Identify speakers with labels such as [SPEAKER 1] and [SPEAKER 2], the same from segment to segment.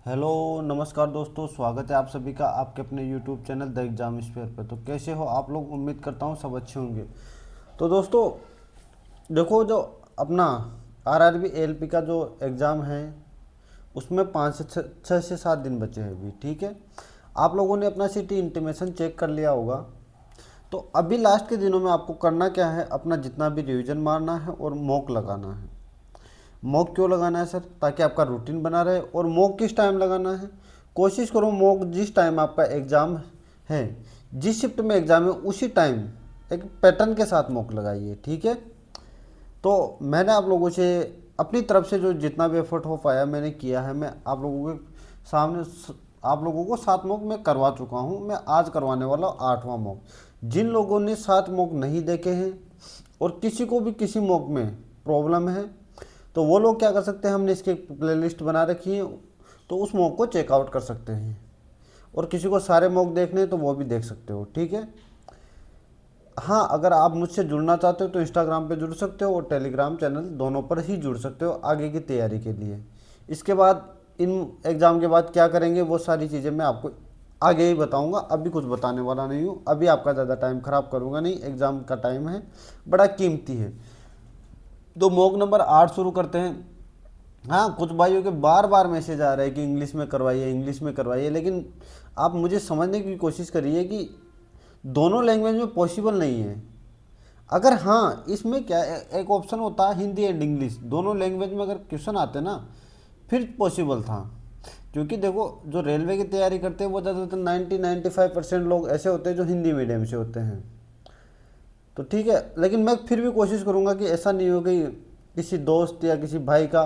[SPEAKER 1] Hello नमस्कार दोस्तों, स्वागत है आप सभी का आपके अपने YouTube channel the exam sphere पे। तो कैसे हो आप लोग? उम्मीद करता हूँ सब अच्छे होंगे। तो दोस्तों देखो, जो अपना आरआरबी एएलपी का जो एग्ज़ाम है उसमें 5 से 7 दिन बचे हैं अभी। ठीक है, आप लोगों ने अपना सिटी इंटीमेशन चेक कर लिया होगा। तो अभी लास्ट के दिनों में आपको करना क्या है, अपना जितना भी रिवीजन मारना है और मॉक लगाना है। मॉक क्यों लगाना है सर? ताकि आपका रूटीन बना रहे। और मॉक किस टाइम लगाना है? कोशिश करो मॉक जिस टाइम आपका एग्ज़ाम है, जिस शिफ्ट में एग्ज़ाम है उसी टाइम एक पैटर्न के साथ मॉक लगाइए। ठीक है, तो मैंने आप लोगों से अपनी तरफ से जो जितना भी एफर्ट हो पाया मैंने किया है। मैं आप लोगों के सामने आप लोगों को 7 मॉक मैं करवा चुका हूँ। मैं आज करवाने वाला 8वां मॉक। जिन लोगों ने 7 मॉक नहीं देखे हैं और किसी को भी किसी मॉक में प्रॉब्लम है, तो वो लोग क्या कर सकते हैं, हमने इसकी प्लेलिस्ट बना रखी है, तो उस मॉक को चेकआउट कर सकते हैं। और किसी को सारे मॉक देखने हैं तो वो भी देख सकते हो। ठीक है, हाँ, अगर आप मुझसे जुड़ना चाहते हो तो इंस्टाग्राम पे जुड़ सकते हो और टेलीग्राम चैनल दोनों पर ही जुड़ सकते हो आगे की तैयारी के लिए। इसके बाद इन एग्ज़ाम के बाद क्या करेंगे वो सारी चीज़ें मैं आपको आगे ही बताऊंगा। अभी कुछ बताने वाला नहीं हूँ, अभी आपका ज़्यादा टाइम ख़राब करूँगा नहीं। एग्ज़ाम का टाइम है, बड़ा कीमती है। तो मॉक नंबर 8 शुरू करते हैं। हाँ, कुछ भाइयों के बार बार मैसेज आ रहे हैं कि इंग्लिश में करवाइए, इंग्लिश में करवाइए, लेकिन आप मुझे समझने की कोशिश करिए कि दोनों लैंग्वेज में पॉसिबल नहीं है। अगर हाँ, इसमें क्या एक ऑप्शन होता है हिंदी एंड इंग्लिश दोनों लैंग्वेज में अगर क्वेश्चन आते ना फिर पॉसिबल था। क्योंकि देखो, जो रेलवे की तैयारी करते हैं वो ज़्यादातर 90-95% लोग ऐसे होते हैं जो हिंदी मीडियम से होते हैं। तो ठीक है, लेकिन मैं फिर भी कोशिश करूँगा कि ऐसा नहीं हो कि किसी दोस्त या किसी भाई का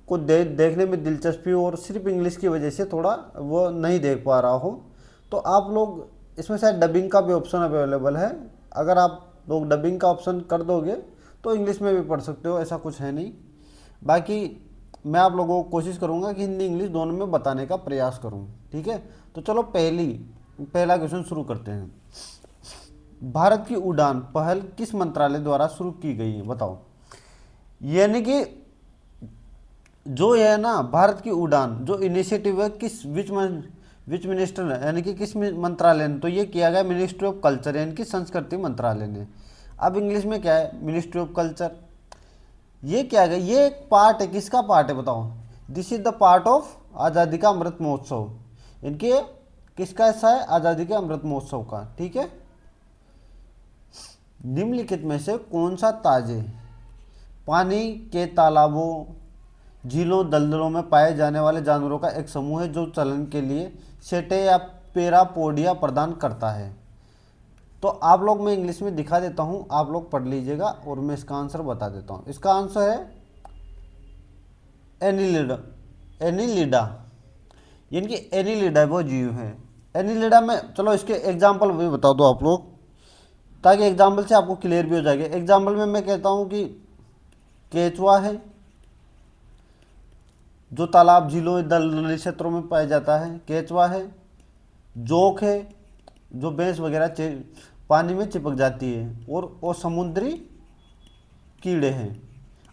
[SPEAKER 1] को देखने में दिलचस्पी हो और सिर्फ इंग्लिश की वजह से थोड़ा वो नहीं देख पा रहा हो। तो आप लोग इसमें शायद डबिंग का भी ऑप्शन अवेलेबल है। अगर आप लोग डबिंग का ऑप्शन कर दोगे तो इंग्लिश में भी पढ़ सकते हो, ऐसा कुछ है नहीं। बाकी मैं आप लोगों को कोशिश करूँगा कि हिंदी इंग्लिश दोनों में बताने का प्रयास करूँ। ठीक है, तो चलो पहला क्वेश्चन शुरू करते हैं। भारत की उड़ान पहल किस मंत्रालय द्वारा शुरू की गई है? बताओ। यानी कि जो है ना, भारत की उड़ान जो इनिशिएटिव है किस विच मिनिस्टर ने, यानी कि किस मंत्रालय ने, तो ये किया गया मिनिस्ट्री ऑफ कल्चर यानी कि संस्कृति मंत्रालय ने। अब इंग्लिश में क्या है, मिनिस्ट्री ऑफ कल्चर। ये क्या है, ये एक पार्ट है, किसका पार्ट है बताओ? This is the part of आज़ादी का अमृत महोत्सव। इनके किसका हिस्सा है? आज़ादी के अमृत महोत्सव का। ठीक है, निम्नलिखित में से कौन सा ताजे पानी के तालाबों, झीलों, दलदलों में पाए जाने वाले जानवरों का एक समूह है जो चलन के लिए सेटे या पेरापोडिया प्रदान करता है? तो आप लोग, मैं इंग्लिश में दिखा देता हूं, आप लोग पढ़ लीजिएगा और मैं इसका आंसर बता देता हूं। इसका आंसर है एनिलिडा। एनिलिडा यानी कि एनिलिडा वो जीव है। एनिलिडा में, चलो इसके एग्जाम्पल भी बता दो आप लोग, ताकि एग्जाम्पल से आपको क्लियर भी हो जाएगा। एग्जाम्पल में मैं कहता हूं कि केचुआ है जो तालाब, झीलों, दलदली क्षेत्रों में पाया जाता है, केचवा है। जोंक है जो भैंस वगैरह पानी में चिपक जाती है। और समुद्री कीड़े हैं।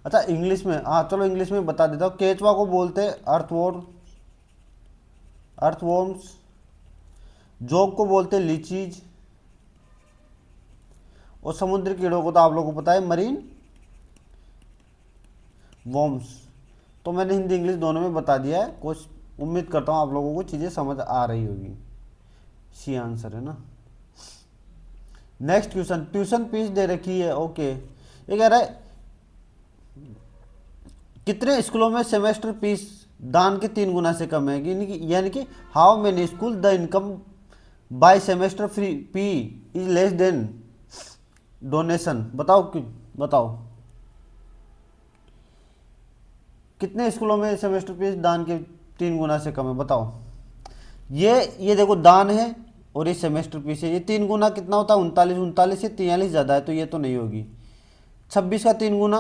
[SPEAKER 1] अच्छा, इंग्लिश में, हाँ चलो इंग्लिश में बता देता हूँ। केचवा को बोलते हैं अर्थवॉर्म्स। जोंक को बोलते हैं लीचीज। और समुद्री कीड़ों को तो आप लोगों को पता है, मरीन वॉर्म्स। तो मैंने हिंदी इंग्लिश दोनों में बता दिया है। कुछ उम्मीद करता हूँ आप लोगों को चीज़ें समझ आ रही होगी। सी आंसर है ना। नेक्स्ट क्वेश्चन, ट्यूशन फीस दे रखी है। ओके, ये कह रहा है कितने स्कूलों में सेमेस्टर फीस दान के 3 गुना से कम है? यानी कि how many school the income by semester free fee is less than donation. बताओ क्यों, बताओ कितने स्कूलों में सेमेस्टर फीस दान के 3 गुना से कम है? बताओ। ये देखो दान है और ये सेमेस्टर फीस है। ये 3 गुना कितना होता है? 39। 39 से 43 ज़्यादा है तो ये तो नहीं होगी। 26 का 3 गुना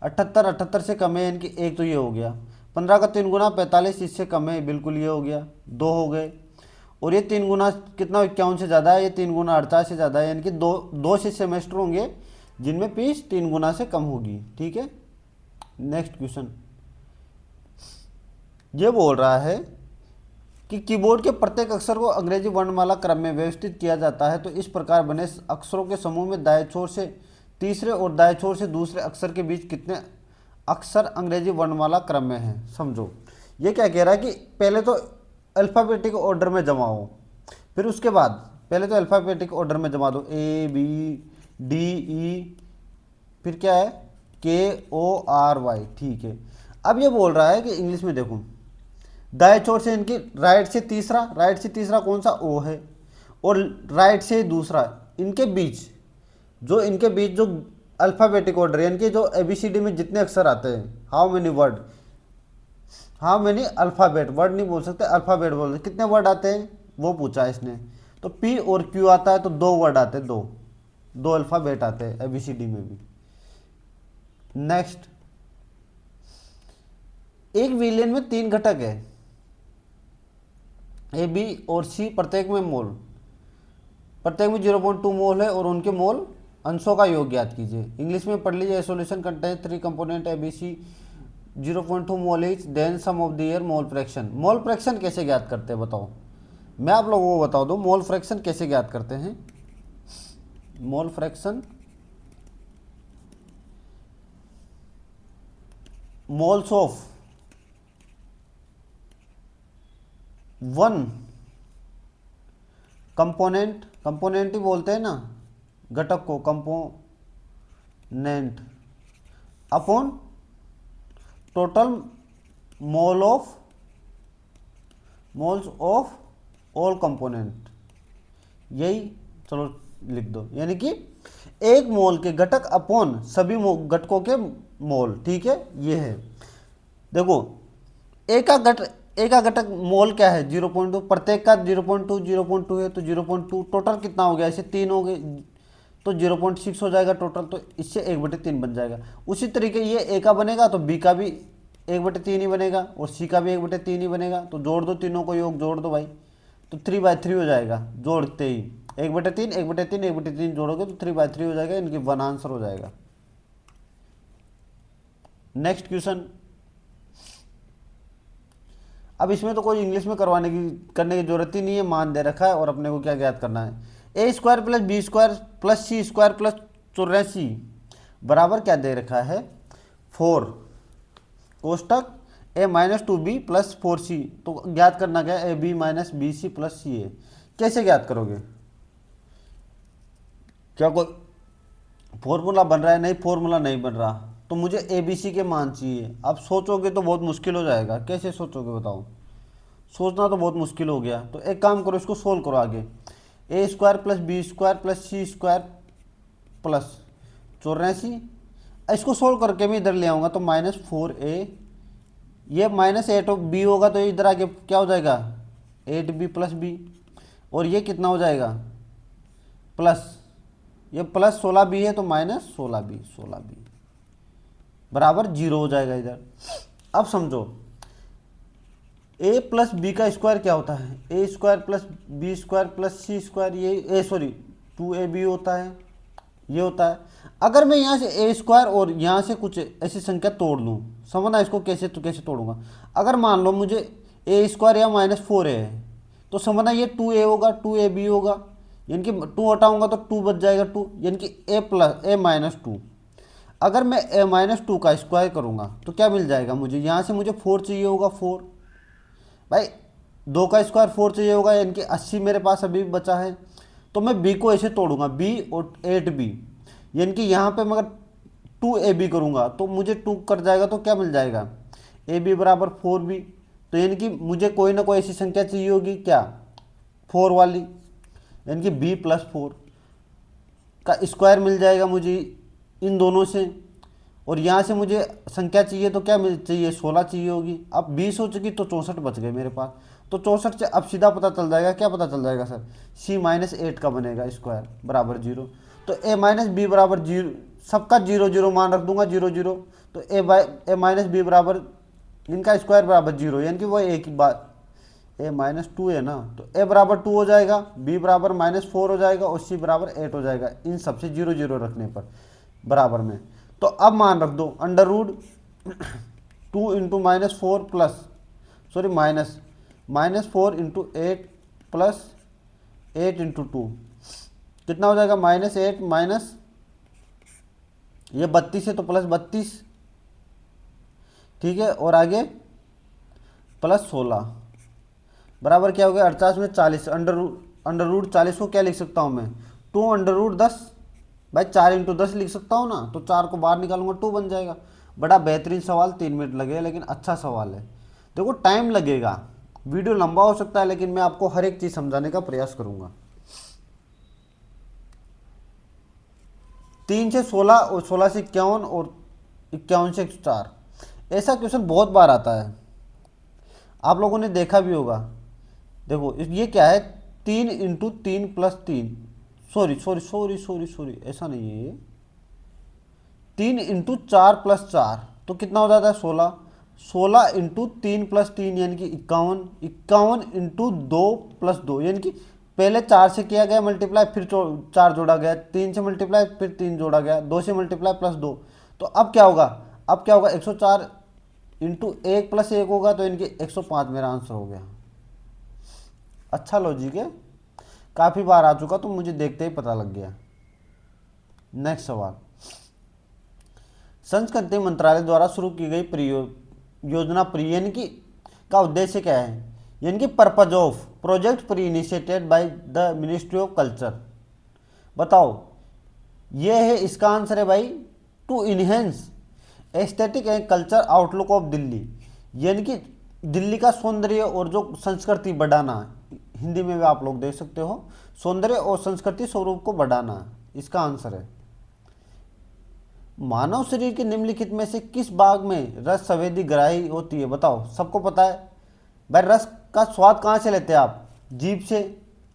[SPEAKER 1] 78। 78 से कम है यानी कि एक तो ये हो गया। 15 का 3 गुना 45, इससे कम है, बिल्कुल ये हो गया, 2 हो गए। और ये 3 गुना कितना? 51 से ज़्यादा है। ये 3 गुना 48 से ज़्यादा है, यानी कि दो से सेमेस्टर होंगे जिनमें फीस 3 गुना से कम होगी। ठीक है, नेक्स्ट क्वेश्चन। ये बोल रहा है कि कीबोर्ड के प्रत्येक अक्षर को अंग्रेजी वर्णमाला क्रम में व्यवस्थित किया जाता है, तो इस प्रकार बने अक्षरों के समूह में दाएं छोर से तीसरे और दाएं छोर से दूसरे अक्षर के बीच कितने अक्षर अंग्रेजी वर्णमाला क्रम में हैं। समझो, ये क्या कह रहा है कि पहले तो अल्फ़ाबेटिक ऑर्डर में जमाओ, फिर उसके बाद पहले तो अल्फ़ाबेटिक ऑर्डर में जमा दो, ए बी डी ई, फिर क्या है के ओ आर वाई। ठीक है, अब ये बोल रहा है कि इंग्लिश में देखो, दाएं छोर से इनकी राइट से तीसरा कौन सा, ओ है, और राइट से दूसरा, इनके बीच जो अल्फ़ाबेटिक ऑर्डर यानी कि जो ABCD में जितने अक्षर आते हैं, हाउ मेनी अल्फ़ाबेट, वर्ड नहीं बोल सकते, अल्फ़ाबेट बोल सकते, कितने वर्ड आते हैं वो पूछा है इसने। तो P और Q आता है तो 2 वर्ड आते हैं, दो अल्फ़ाबेट आते हैं ABCD में भी। नेक्स्ट, एक विलियन में 3 घटक है, ए बी और सी, प्रत्येक में 0.2 मोल है, और उनके मोल अंशों का योग ज्ञात कीजिए। इंग्लिश में पढ़ लीजिए, solution contain 3 component ABC 0.2 mole each, then sum of their mole fraction. Mole fraction कैसे ज्ञात करते हैं बताओ, मैं आप लोगों को बता दूं मोल फ्रैक्शन कैसे ज्ञात करते हैं। Mole fraction, moles of 1 component ही बोलते हैं ना घटक को, component upon total moles of all component, यही चलो लिख दो, यानी कि एक मोल के घटक अपॉन सभी घटकों के मोल। ठीक है, ये है, देखो एक का घटक मोल क्या है 0.2, प्रत्येक का 0.2 है, तो 0.2 टोटल कितना हो गया, इसे 3 हो गए तो 0.6 हो जाएगा टोटल, तो इससे 1/3 बन जाएगा। उसी तरीके ये ए का बनेगा तो बी का भी 1/3 ही बनेगा, और सी का भी 1/3 ही बनेगा, तो जोड़ दो तीनों को, योग जोड़ दो भाई, तो 3/3 हो जाएगा जोड़ते ही, 1/3 1/3 1/3 जोड़ोगे तो 3/3 हो जाएगा, इनकी 1 आंसर हो जाएगा। नेक्स्ट क्वेश्चन, अब इसमें तो कोई इंग्लिश में करने की जरूरत ही नहीं है, मान दे रखा है, और अपने को क्या ज्ञात करना है, A² + B² + C² + 84 बराबर क्या दे रखा है 4, कोष्टक A - 2B + 4C, तो ज्ञात करना क्या है AB - BC + CA। कैसे ज्ञात करोगे, क्या कोई फॉर्मूला बन रहा है, नहीं फॉर्मूला नहीं बन रहा, तो मुझे ABC के मान चाहिए। अब सोचोगे तो बहुत मुश्किल हो जाएगा, कैसे सोचोगे बताओ, सोचना तो बहुत मुश्किल हो गया। तो एक काम करो, इसको सोल्व करो आगे, A² + B² + C² + 84, इसको सोल्व करके मैं इधर ले आऊँगा तो -4A, ये -8B होगा तो इधर आगे क्या हो जाएगा 8B + B, और ये कितना हो जाएगा प्लस, ये +16B है तो -16B बराबर 0 हो जाएगा इधर। अब समझो A + B का स्क्वायर क्या होता है, A² + B² + C², ये 2AB होता है, ये होता है। अगर मैं यहाँ से A² और यहाँ से कुछ ऐसी संख्या तोड़ लूँ, समझना इसको कैसे तोड़ूंगा। अगर मान लो मुझे A² या -4A है, तो समझना ये 2A होगा, 2AB होगा, यानी कि 2 हटाऊंगा तो 2 बच जाएगा 2, यानी कि A - 2। अगर मैं A - 2 का स्क्वायर करूँगा तो क्या मिल जाएगा मुझे, यहाँ से मुझे 4 चाहिए होगा, 4 भाई 2 का स्क्वायर 4 चाहिए होगा, यानी कि 80 मेरे पास अभी बचा है। तो मैं B को ऐसे तोड़ूंगा, B और 8B, यानी कि यहाँ पे मगर 2AB करूँगा तो मुझे 2 कट जाएगा, तो क्या मिल जाएगा AB बराबर 4B। तो यानी कि मुझे कोई ना कोई ऐसी संख्या चाहिए होगी क्या 4 वाली, यानी कि B + 4 का स्क्वायर मिल जाएगा मुझे इन दोनों से, और यहाँ से मुझे संख्या चाहिए तो क्या चाहिए 16 चाहिए होगी। अब 20 हो चुकी तो 64 बच गए मेरे पास, तो 64 से अब सीधा पता चल जाएगा, क्या पता चल जाएगा सर, C - 8 का बनेगा स्क्वायर बराबर 0। तो A - B बराबर 0, सबका 0 0 मान रख दूंगा 0 0, तो A - B बराबर इनका स्क्वायर बराबर 0, यानी कि वो एक ही बात, A - 2 है ना, तो A बराबर 2 हो जाएगा, B बराबर -4 हो जाएगा, और C बराबर 8 हो जाएगा, इन सबसे 0 0 रखने पर बराबर में। तो अब मान रख दो √2 × -4 + सॉरी -4 इंटू 8 प्लस 8 इंटू 2 कितना हो जाएगा -8 माइनस ये 32 है तो +32, ठीक है, और आगे +16 बराबर क्या हो गया 48 में 40, अंडर रूट 40 को क्या लिख सकता हूँ मैं 2√10, भाई 4 इंटू 10 लिख सकता हूँ ना, तो 4 को बाहर निकालूंगा 2 बन जाएगा। बड़ा बेहतरीन सवाल, 3 मिनट लगे लेकिन अच्छा सवाल है। देखो टाइम लगेगा, वीडियो लंबा हो सकता है, लेकिन मैं आपको हर एक चीज़ समझाने का प्रयास करूंगा। 3 से 16 और 16 से 51 और 51 से 104, ऐसा क्वेश्चन बहुत बार आता है, आप लोगों ने देखा भी होगा। देखो ये क्या है 3 इंटू 3 प्लस 3, सॉरी ऐसा नहीं है ये, 3 इंटू 4 प्लस 4 तो कितना हो जाता है 16, 16 इंटू 3 प्लस 3 यानी कि 51, 51 इंटू 2 प्लस 2 यानी कि पहले 4 से किया गया मल्टीप्लाई, फिर 4 जोड़ा गया, 3 से मल्टीप्लाई, फिर 3 जोड़ा गया, 2 से मल्टीप्लाई प्लस 2, तो अब क्या होगा 104 इंटू 1 प्लस 1 होगा, तो इनकी 105 मेरा आंसर हो गया। अच्छा लॉजिक है, काफ़ी बार आ चुका तो मुझे देखते ही पता लग गया। नेक्स्ट सवाल, संस्कृति मंत्रालय द्वारा शुरू की गई योजना यानी कि का उद्देश्य क्या है, यानी कि purpose of project pre initiated by the ministry of culture, बताओ ये है, इसका आंसर है भाई to enhance aesthetic and culture outlook of Delhi, यानी कि दिल्ली का सौंदर्य और जो संस्कृति बढ़ाना, हिंदी में भी आप लोग देख सकते हो, सौंदर्य और संस्कृति स्वरूप को बढ़ाना, इसका आंसर है। मानव शरीर के निम्नलिखित में से किस भाग में रस संवेदी ग्राही होती है, बताओ, सबको पता है भाई रस का स्वाद कहाँ से लेते हैं आप, जीभ से।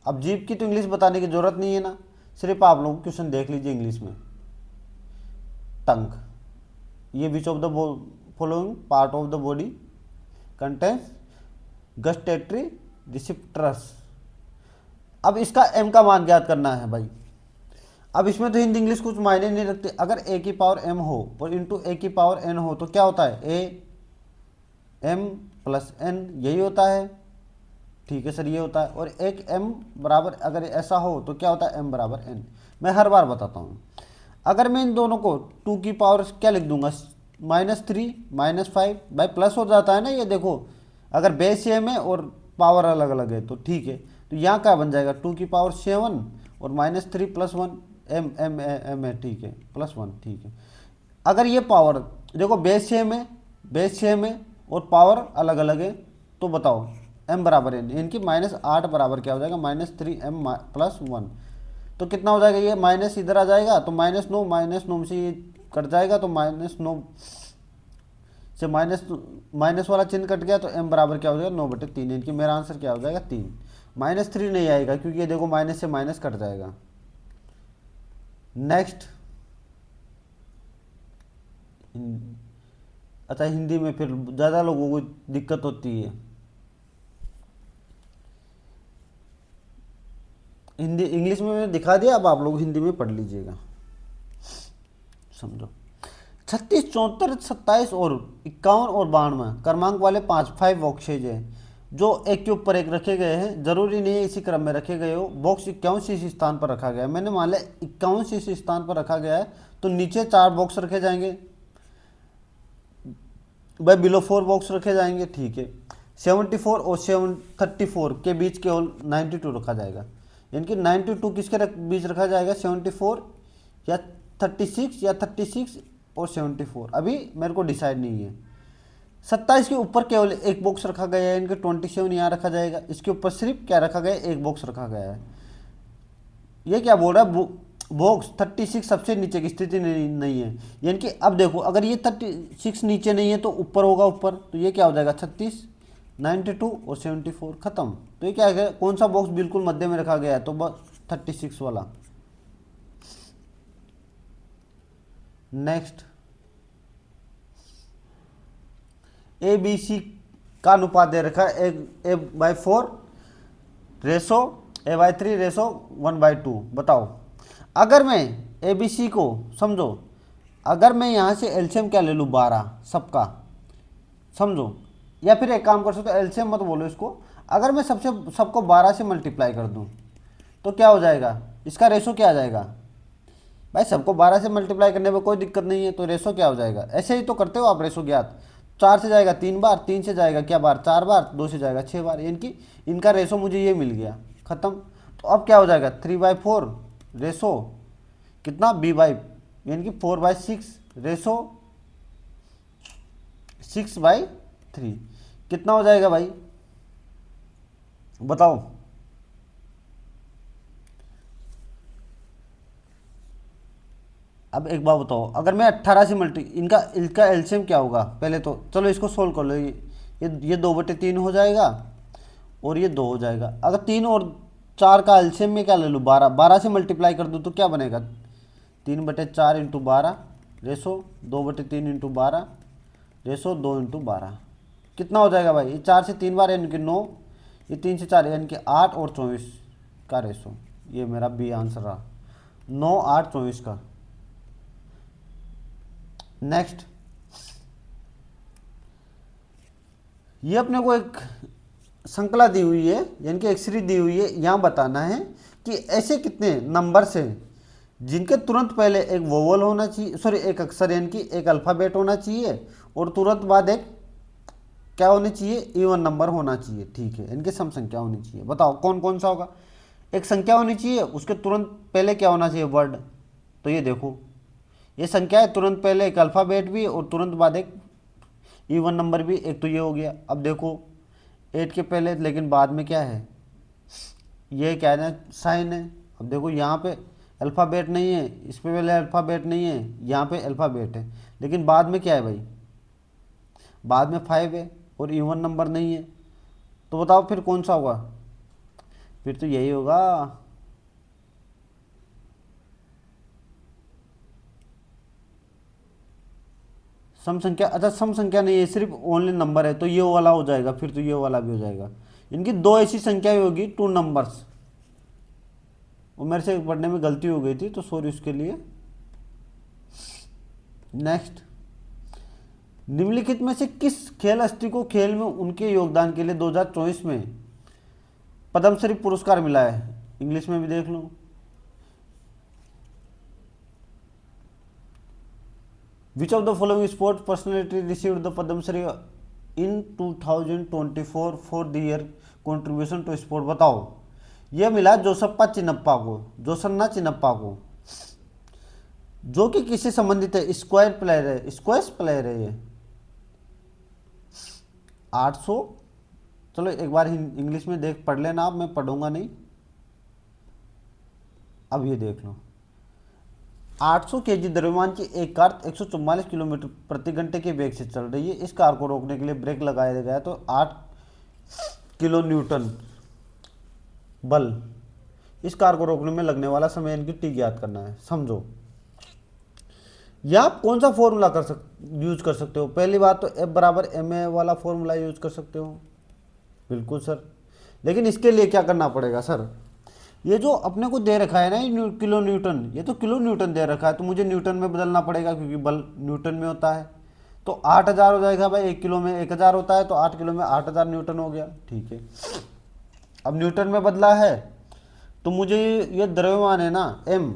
[SPEAKER 1] अब जीभ की तो इंग्लिश बताने की जरूरत नहीं है ना, सिर्फ आप लोग क्वेश्चन देख लीजिए इंग्लिश में। टंग, ये विच of the following part of the body contains gustatory receptors. अब इसका एम का मान ज्ञात करना है भाई। अब इसमें तो हिंदी इंग्लिश कुछ मायने नहीं रखते, अगर ए की पावर एम हो और इंटू ए की पावर एन हो तो क्या होता है ए एम प्लस एन, यही होता है, ठीक है सर ये होता है। और एक एम बराबर अगर ऐसा हो तो क्या होता है एम बराबर एन। मैं हर बार बताता हूँ, अगर मैं इन दोनों को 2 की पावर क्या लिख दूंगा -3 -5, भाई प्लस हो जाता है ना, ये देखो अगर बेस सेम है और पावर अलग अलग है तो ठीक है, तो यहाँ क्या बन जाएगा 2 की पावर 7 और -3 + 1 एम एम एम है, ठीक है, +1, ठीक है। अगर ये पावर देखो बेस सेम है और पावर अलग अलग है, तो बताओ m बराबर एन, इनकी -8 बराबर क्या हो जाएगा -3m + 1, तो कितना हो जाएगा, ये माइनस इधर आ जाएगा तो -9 से ये कट जाएगा, तो -9 से माइनस वाला चिन्ह कट गया, तो m बराबर क्या हो जाएगा 9/3, इनकी मेरा आंसर क्या हो जाएगा 3। -3 नहीं आएगा क्योंकि ये देखो माइनस से माइनस कट जाएगा। नेक्स्ट, अच्छा हिंदी में फिर ज़्यादा लोगों को दिक्कत होती है, हिंदी इंग्लिश में मैंने दिखा दिया, अब आप लोग हिंदी में पढ़ लीजिएगा, समझो। 36, 74, 27 और 51 और 92 क्रमांक वाले 5 बॉक्सेज हैं जो एक के ऊपर एक रखे गए हैं, जरूरी नहीं है इसी क्रम में रखे गए हो। बॉक्स 51 इस स्थान पर रखा गया है, मैंने मान लिया 51 इस स्थान पर रखा गया है, तो नीचे 4 बॉक्स रखे जाएंगे भाई, बिलो 4 बॉक्स रखे जाएंगे, ठीक है। 74 और 34 के बीच केवल 92 रखा जाएगा, यानी कि 92 किसके बीच रखा जाएगा 74 या 36 या 36 और 74, अभी मेरे को डिसाइड नहीं है। 27 के ऊपर केवल एक बॉक्स रखा गया है, इनके 27 यहाँ रखा जाएगा, इसके ऊपर सिर्फ क्या रखा गया है एक बॉक्स रखा गया है। ये क्या बोल रहा है बॉक्स 36 सबसे नीचे की स्थिति नहीं है, यानी कि अब देखो अगर ये 36 नीचे नहीं है तो ऊपर होगा ऊपर, तो ये क्या हो जाएगा 36, 92 और 74 खत्म। तो ये क्या है कौन सा बॉक्स बिल्कुल मध्य में रखा गया है, तो बस 36 वाला। नेक्स्ट, ए बी सी का अनुपात दे रखा है A/4 रेशो A/3 रेशो 1/2, बताओ अगर मैं ए बी सी को समझो, अगर मैं यहाँ से एलसीएम क्या ले लूँ 12 सबका, समझो या फिर एक काम कर सकते हो, एलसीएम मत बोलो इसको, अगर मैं सबको 12 से मल्टीप्लाई कर दूं तो क्या हो जाएगा, इसका रेशो क्या आ जाएगा भाई, सबको 12 से मल्टीप्लाई करने में कोई दिक्कत नहीं है, तो रेशो क्या हो जाएगा, ऐसे ही तो करते हो आप रेशो ज्ञात। 4 से जाएगा 3 बार, 3 से जाएगा क्या बार 4 बार, 2 से जाएगा 6 बार, यानी कि इनका रेशो मुझे ये मिल गया, खत्म। तो अब क्या हो जाएगा 3/4 रेशो कितना b/, यानी कि 4/6 रेशो 6/3 कितना हो जाएगा भाई, बताओ। अब एक बात बताओ, अगर मैं 18 से इनका इनका एलसीएम क्या होगा, पहले तो चलो इसको सोल्व कर लो। ये 2/3 हो जाएगा और ये 2 हो जाएगा। अगर 3 और 4 का एलसीएम में क्या ले लूँ, 12, 12 से मल्टीप्लाई कर दूँ तो क्या बनेगा, 3/4 into 12 ratio 2/3 into 12 ratio 2 into 12 कितना हो जाएगा भाई, ये 4 से 3 बार यानी कि 9, ये 3 से 4 यानी कि 8 और 24 का रेसो, ये मेरा बी आंसर रहा, 9, 8, 24 का। नेक्स्ट, ये अपने को एक श्रृंखला दी हुई है, यानी कि एक सीरीज दी हुई है, यहाँ बताना है कि ऐसे कितने नंबर्स हैं जिनके तुरंत पहले एक वोवल होना चाहिए, सॉरी एक अक्षर यानी कि एक अल्फ़ाबेट होना चाहिए और तुरंत बाद एक क्या होनी चाहिए, इवन नंबर होना चाहिए, ठीक है, इनकी सम संख्या होनी चाहिए। बताओ कौन कौन सा होगा, एक संख्या होनी चाहिए उसके तुरंत पहले क्या होना चाहिए, वर्ड। तो ये देखो ये संख्या है, तुरंत पहले एक अल्फ़ाबेट भी और तुरंत बाद एक इवन नंबर भी, एक तो ये हो गया। अब देखो 8 के पहले लेकिन बाद में क्या है, ये क्या है साइन है। अब देखो यहाँ पे अल्फ़ाबेट नहीं है, इस पे पहले अल्फ़ाबेट नहीं है, यहाँ पे अल्फ़ाबेट है, लेकिन बाद में क्या है भाई, बाद में 5 है और इवन नंबर नहीं है। तो बताओ फिर कौन सा होगा, फिर तो यही होगा, सम संख्या। अच्छा सम संख्या नहीं है, सिर्फ ओनली नंबर है, तो ये वाला हो जाएगा, फिर तो ये वाला भी हो जाएगा। इनकी दो ऐसी संख्या होगी, 2 नंबर्स। वो मेरे से पढ़ने में गलती हो गई थी तो सॉरी उसके लिए। नेक्स्ट, निम्नलिखित में से किस खेल हस्ती को खेल में उनके योगदान के लिए 2024 में पद्मश्री पुरस्कार मिला है, इंग्लिश में भी देख लो। Which of the following sport personality received the Padma Shri in 2024 for their contribution to sport? बताओ, यह मिला जोसप्पा चिनप्पा को, जोसन्ना चिनप्पा को, जो कि किससे संबंधित है, स्क्वायर प्लेयर है, स्क्वैश प्लेयर है ये। 800, चलो एक बार इंग्लिश में देख पढ़ लेना आप, मैं पढ़ूंगा नहीं। अब ये देख लो, 800 केजी द्रव्यमान की एक कार 144 किलोमीटर प्रति घंटे के वेग से चल रही है। इस कार को रोकने के लिए ब्रेक लगाया गया तो 8 किलो न्यूटन बल, इस कार को रोकने में लगने वाला समय इनकी टी ज्ञात करना है। समझो, या आप कौन सा फॉर्मूला यूज कर सकते हो, पहली बात तो F बराबर ma वाला फॉर्मूला यूज कर सकते हो, बिल्कुल सर। लेकिन इसके लिए क्या करना पड़ेगा सर, ये जो अपने को दे रखा है ना ये किलो न्यूटन, ये तो किलो न्यूटन दे रखा है, तो मुझे न्यूटन में बदलना पड़ेगा क्योंकि बल न्यूटन में होता है। तो 8000 हो जाएगा भाई, 1 किलो में 1000 होता है, तो 8 किलो में 8000 न्यूटन हो गया, ठीक है। अब न्यूटन में बदला है तो मुझे ये द्रव्यमान है ना एम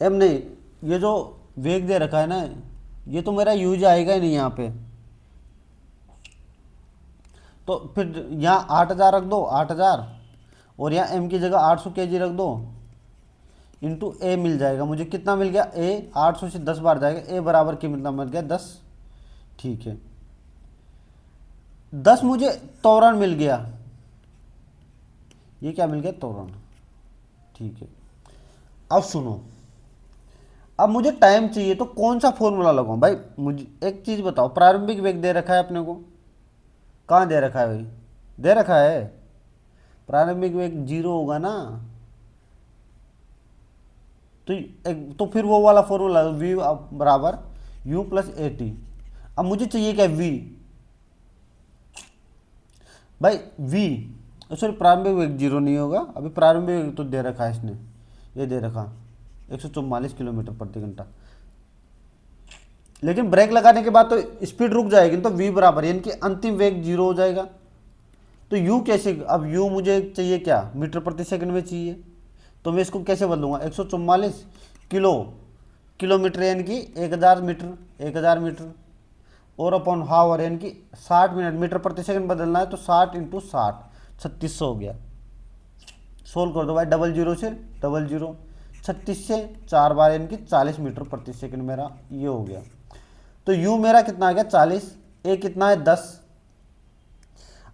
[SPEAKER 1] नहीं, ये जो वेग दे रखा है ना, ये तो मेरा यूज आएगा ही नहीं यहाँ पे, तो फिर यहाँ 8000 रख दो, 8000, और यहाँ m की जगह 800 kg रख दो, इंटू a मिल जाएगा। मुझे कितना मिल गया, a 800 से 10 बार जाएगा, a बराबर की कितना मिल गया 10, ठीक है। 10 मुझे त्वरण मिल गया, ये क्या मिल गया, त्वरण, ठीक है। अब सुनो, अब मुझे टाइम चाहिए तो कौन सा फॉर्मूला लगाऊं भाई, मुझे एक चीज़ बताओ, प्रारंभिक वेग दे रखा है अपने को, कहाँ दे रखा है भाई, दे रखा है प्रारंभिक वेग 0 होगा ना, तो फिर वो वाला फॉर्मूला v बराबर u प्लस ए टी। अब मुझे चाहिए क्या, v भाई, v सॉरी प्रारंभिक वेग 0 नहीं होगा, अभी प्रारंभिक वेग तो दे रखा है इसने, ये दे रखा 144 किलोमीटर प्रति घंटा। लेकिन ब्रेक लगाने के बाद तो स्पीड रुक जाएगी, तो v बराबर यानी कि अंतिम वेग 0 हो जाएगा। तो u कैसे, अब u मुझे चाहिए क्या, मीटर प्रति सेकंड में चाहिए, तो मैं इसको कैसे बदलूंगा, 144 किलो किलोमीटर यानी कि 1000 मीटर, 1000 मीटर, और अपॉन हावर यानी कि 60 मिनट, मीटर प्रति सेकंड बदलना है तो 60 इंटू 60, 3600 हो गया। सोल्व कर दो भाई, डबल जीरो से डबल जीरो, 36 से 4 बार यानी कि 40 मीटर प्रति सेकंड मेरा ये हो गया। तो u मेरा कितना आ गया 40, a कितना है 10।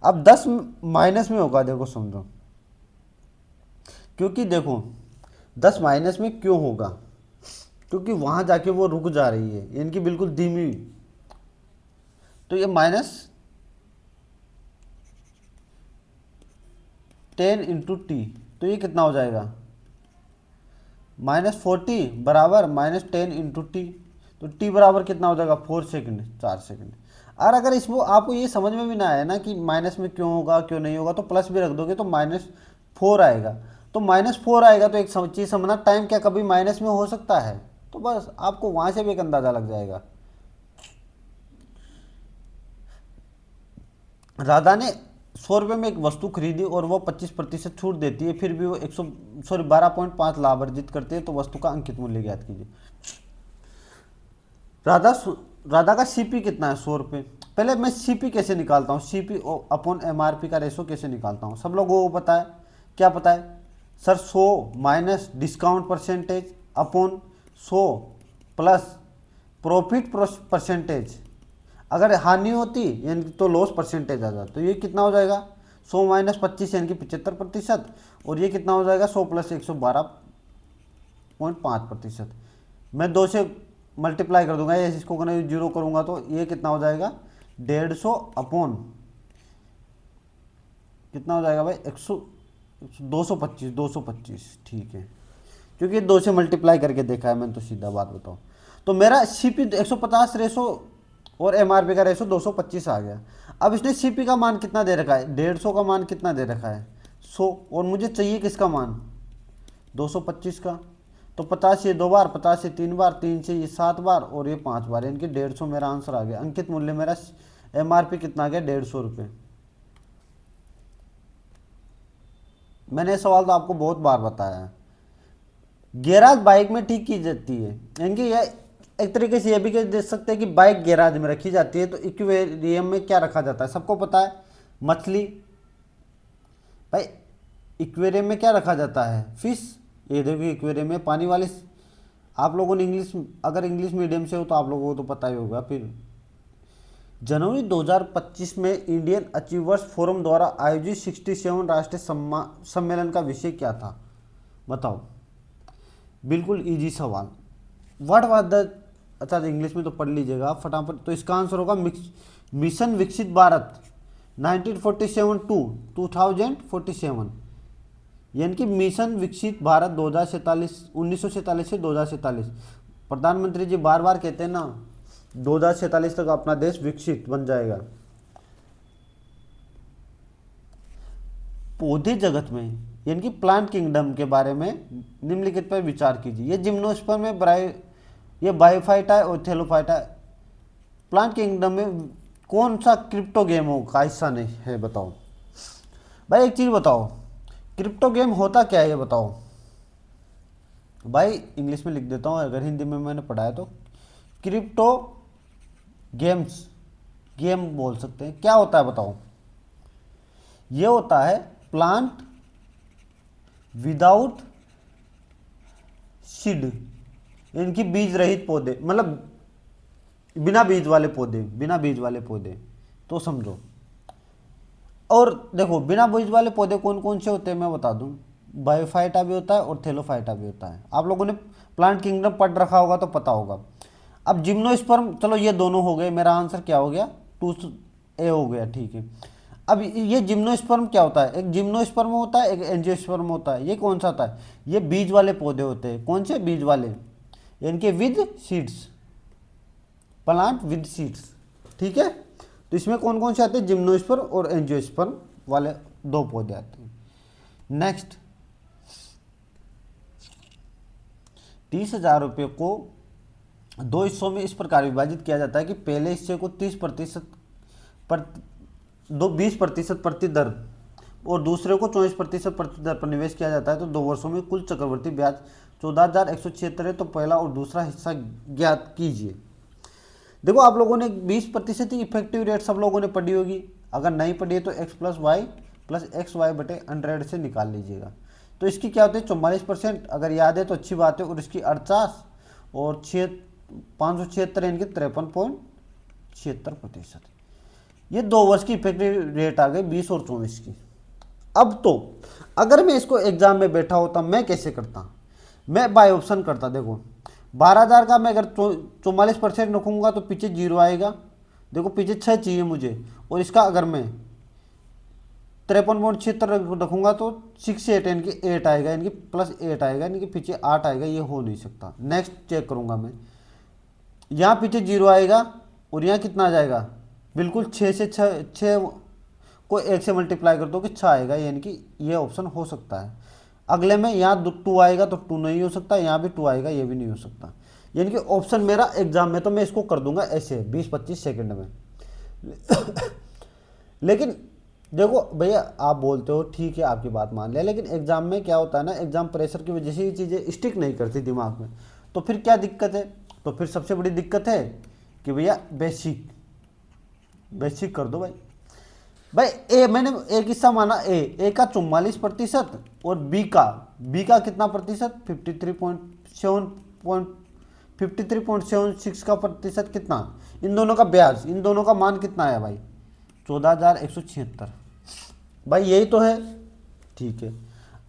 [SPEAKER 1] अब 10 माइनस में होगा, देखो समझो, क्योंकि देखो 10 माइनस में क्यों होगा, क्योंकि वहां जाके वो रुक जा रही है यानी कि बिल्कुल धीमी, तो ये माइनस 10 इंटू टी, तो ये कितना हो जाएगा -40 बराबर -10 इंटू टी, तो टी बराबर कितना हो जाएगा 4 सेकंड, 4 सेकंड। और अगर इसको आपको ये समझ में भी ना आए ना कि माइनस में क्यों होगा क्यों नहीं होगा, तो प्लस भी रख दोगे तो -4 आएगा। तो -4 आएगा तो एक चीज़ समझना, टाइम क्या कभी माइनस में हो सकता है, तो बस आपको वहाँ से भी एक अंदाज़ा लग जाएगा। राधा ने 100 रुपये में एक वस्तु खरीदी और वो 25% छूट देती है, फिर भी वो 12.5 लाभ अर्जित करते हैं, तो वस्तु का अंकित मूल्य ज्ञात कीजिए। राधा राधा का सीपी कितना है 100 रुपये। पहले मैं सीपी कैसे निकालता हूँ, सीपी अपॉन एमआरपी का रेशो कैसे निकालता हूँ, सब लोगों को पता है, क्या पता है sir, 100 minus discount percentage upon 100 plus profit percentage, अगर हानि होती यानी तो लॉस परसेंटेज आ जाता, तो ये कितना हो जाएगा 100 माइनस 25 यानी कि 75%, और ये कितना हो जाएगा 100 प्लस 112.5%। मैं 2 से मल्टीप्लाई कर दूंगा, ये इसको जीरो करूंगा तो ये कितना हो जाएगा 150 अपॉन कितना हो जाएगा भाई 225, ठीक है, क्योंकि 2 से मल्टीप्लाई करके देखा है मैंने, तो सीधा बात बताओ। तो मेरा सीपी 150 रेशो और एमआरपी का रेशो 225 आ गया। अब इसने सीपी का मान कितना दे रखा है 150 का मान कितना दे रखा है 100, और मुझे चाहिए किसका मान 225 का, तो 50 से 2 बार, 50 से 3 बार, 3 से ये 7 बार, और ये 5 बार, यानी कि 150 मेरा आंसर आ गया। अंकित मूल्य मेरा एमआरपी कितना आ गया 150 रुपये। मैंने ये सवाल तो आपको बहुत बार बताया है। गैराज बाइक में ठीक की जाती है, यानी कि यह एक तरीके से यह भी देख सकते हैं कि बाइक गैराज में रखी जाती है, तो इक्वेरियम में क्या रखा जाता है सबको पता है, मछली। भाई इक्वेरियम में क्या रखा जाता है फिश, ये देखिए इक्वेरियम में पानी वाले, आप लोगों ने इंग्लिश, अगर इंग्लिश मीडियम से हो तो आप लोगों को तो पता ही होगा। फिर जनवरी 2025 में इंडियन अचीवर्स फोरम द्वारा आयोजित 67 राष्ट्रीय सम्मेलन का विषय क्या था, बताओ। बिल्कुल इजी सवाल, व्हाट वाज द, अच्छा इंग्लिश में तो पढ़ लीजिएगा फटाफट। तो इसका आंसर होगा मिशन विकसित भारत 1947 टू 2047, यानी कि मिशन विकसित भारत 1947 से 2047। प्रधानमंत्री जी बार बार कहते हैं ना 2047 तक अपना देश विकसित बन जाएगा। पौधे जगत में यानी कि प्लांट किंगडम के बारे में निम्नलिखित पर विचार कीजिए। ये जिम्नोस्पर्म में ये बायोफाइटा है और थैलोफाइटा है। प्लांट किंगडम में कौन सा क्रिप्टो गेमों का हिस्सा नहीं है, बताओ भाई। एक चीज बताओ, क्रिप्टो गेम होता क्या है ये बताओ भाई। इंग्लिश में लिख देता हूँ, अगर हिंदी में मैंने पढ़ा है तो। क्रिप्टो गेम्स, गेम बोल सकते हैं, क्या होता है बताओ। ये होता है प्लांट विदाउट सीड, इनकी बीज रहित पौधे, मतलब बिना बीज वाले पौधे, बिना बीज वाले पौधे, तो समझो। और देखो बिना बीज वाले पौधे कौन कौन से होते हैं मैं बता दूं, बायोफाइटा भी होता है और थैलोफाइटा भी होता है। आप लोगों ने प्लांट किंगडम पढ़ रखा होगा तो पता होगा। अब जिम्नोस्पर्म, चलो ये दोनों हो गए, मेरा आंसर क्या हो गया 2A हो गया, ठीक है। अब ये जिम्नोस्पर्म क्या होता है, एक जिम्नोस्पर्म होता है एक एंजियोस्पर्म होता है। ये कौन सा होता है, ये बीज वाले पौधे होते हैं। कौन से बीज वाले, इनके with seeds, plant with seeds, ठीक है। तो इसमें कौन कौन से आते हैं, जिम्नोस्पर्म और एंजियोस्पर्म वाले 2 पौधे आते हैं। नेक्स्ट, 30,000 रुपये को दो हिस्सों में इस प्रकार विभाजित किया जाता है कि पहले हिस्से को 30% पर 20% प्रति दर और दूसरे को 24% प्रति दर पर निवेश किया जाता है, तो 2 वर्षों में कुल चक्रवृद्धि ब्याज 14,176 है। तो पहला और दूसरा हिस्सा ज्ञात कीजिए। देखो आप लोगों ने 20% ही इफेक्टिव रेट सब लोगों ने पढ़ी होगी, अगर नहीं पढ़ी है तो x plus Y plus X Y बटे 100 से निकाल लीजिएगा। तो इसकी क्या होती है 44%, अगर याद है तो अच्छी बात है। और इसकी 48 और 576 यानी कि 53.76%। ये 2 वर्ष की इफेक्टिव रेट आ गई 20 और 24 की। अब तो अगर मैं इसको एग्जाम में बैठा होता मैं कैसे करता, मैं बाय ऑप्शन करता। देखो 12,000 का मैं अगर 44% रखूंगा तो पीछे 0 आएगा, देखो पीछे 6 चाहिए मुझे, और इसका अगर मैं 53.76 रखूंगा तो 68 यानी कि 8 आएगा, यानी कि +8 आएगा, यानी कि पीछे 8 आएगा, ये हो नहीं सकता। नेक्स्ट चेक करूंगा मैं, यहाँ पीछे 0 आएगा और यहाँ कितना आ जाएगा, बिल्कुल 6 से 6 को 1 से मल्टीप्लाई कर दो कि 6 आएगा, यानी कि ये ऑप्शन हो सकता है। अगले में यहाँ 2 आएगा तो 2 नहीं हो सकता, यहाँ भी 2 आएगा, ये भी नहीं हो सकता। यानी कि ऑप्शन मेरा एग्जाम में तो मैं इसको कर दूंगा ऐसे 20-25 सेकंड में। लेकिन देखो भैया आप बोलते हो ठीक है, आपकी बात मान लिया, लेकिन एग्जाम में क्या होता है ना, एग्जाम प्रेशर की वजह से ये चीज़ें स्टिक नहीं करती दिमाग में। तो फिर क्या दिक्कत है, तो फिर सबसे बड़ी दिक्कत है कि भैया बेसिक कर दो भाई। ए मैंने एक हिस्सा माना, ए का 44% और बी का कितना प्रतिशत 53.76 का प्रतिशत कितना, इन दोनों का ब्याज, इन दोनों का मान कितना आया भाई 14,176 भाई, यही तो है। ठीक है,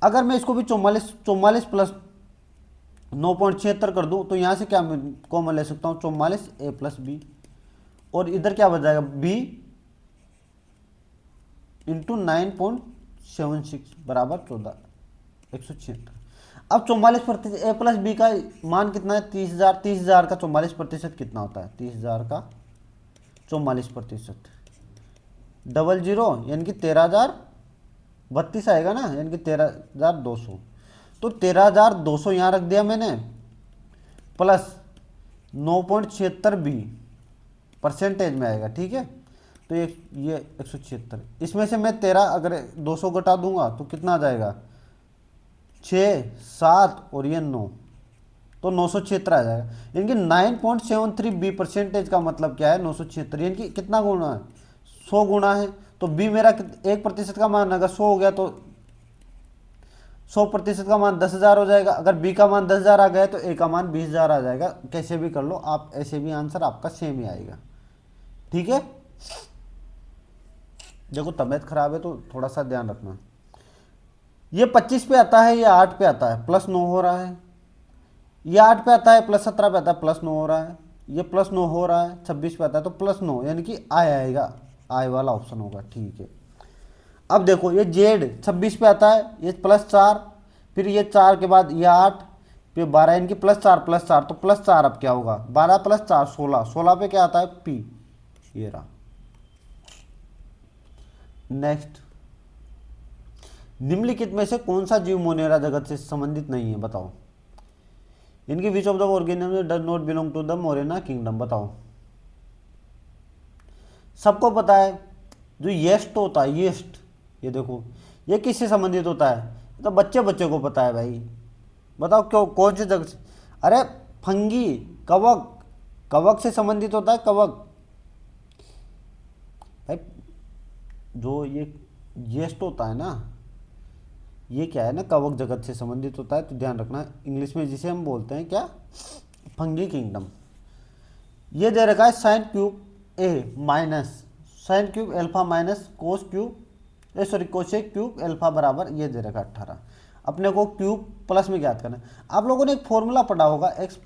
[SPEAKER 1] अगर मैं इसको भी 44 प्लस 9.76 कर दूं तो यहाँ से क्या कॉमन ले सकता हूँ 44 a प्लस बी, और इधर क्या बच जाएगा b इंटू 9.76 बराबर 14,176। अब 44% a प्लस बी का मान कितना है 30,000। 30,000 का 44% कितना होता है, 30,000 का 44% 00 यानी कि 13,032 आएगा ना, यानी कि 13,200। तो 13,200 यहाँ रख दिया मैंने, प्लस 9.76 बी परसेंटेज में आएगा। ठीक है, तो ये 176, इसमें से मैं 13 अगर 200 घटा दूंगा तो कितना आ जाएगा 6, 7 और ये 9, तो 976 आ जाएगा। यानी कि 9.73 बी परसेंटेज का मतलब क्या है 976, यानी कि कितना गुना है 100 गुना है। तो बी मेरा 1% का मान अगर 100 हो गया तो 100% का मान 10,000 हो जाएगा। अगर बी का मान 10,000 आ गया तो ए का मान 20,000 आ जाएगा। कैसे भी कर लो आप, ऐसे भी आंसर आपका सेम ही आएगा। ठीक है, देखो तबीयत खराब है तो थोड़ा सा ध्यान रखना। ये 25 पे आता है, ये 8 पे आता है, +9 हो रहा है। ये 8 पे आता है, +17 पे आता है, +9 हो रहा है। ये +9 हो रहा है, 26 पे आता है तो +9, यानी कि आय आएगा, आय वाला ऑप्शन होगा। ठीक है, अब देखो ये जेड 26 पे आता है, ये +4, फिर ये 4 के बाद ये 8, फिर 12, यानी कि +4 तो +4 अब क्या होगा 12 + 4 16, 16 पे क्या आता है पी, ये रहा। नेक्स्ट, निम्नलिखित में से कौन सा जीव मोनेरा जगत से संबंधित नहीं है, बताओ। इनकी which of the organism does not belong to the Monera kingdom, बताओ। सबको पता है जो येस्ट होता है, येस्ट, ये देखो ये किससे संबंधित होता है, तो बच्चे बच्चे को पता है भाई। बताओ क्यों, कौन से जगह से, अरे फंगी, कवक, कवक से संबंधित होता है, कवक भाई। जो ये येस्ट होता है ना, ये क्या है ना, कवक जगत से संबंधित होता है। तो ध्यान रखना, इंग्लिश में जिसे हम बोलते हैं क्या, फंगी किंगडम। ये दे रखा है sine cube A minus sine cube alpha minus cos cube cosec cube alpha बराबर, ये दे रखा है 18। अपने को क्यूब प्लस में ज्ञात करना है। आप लोगों ने एक फॉर्मूला पढ़ा होगा, x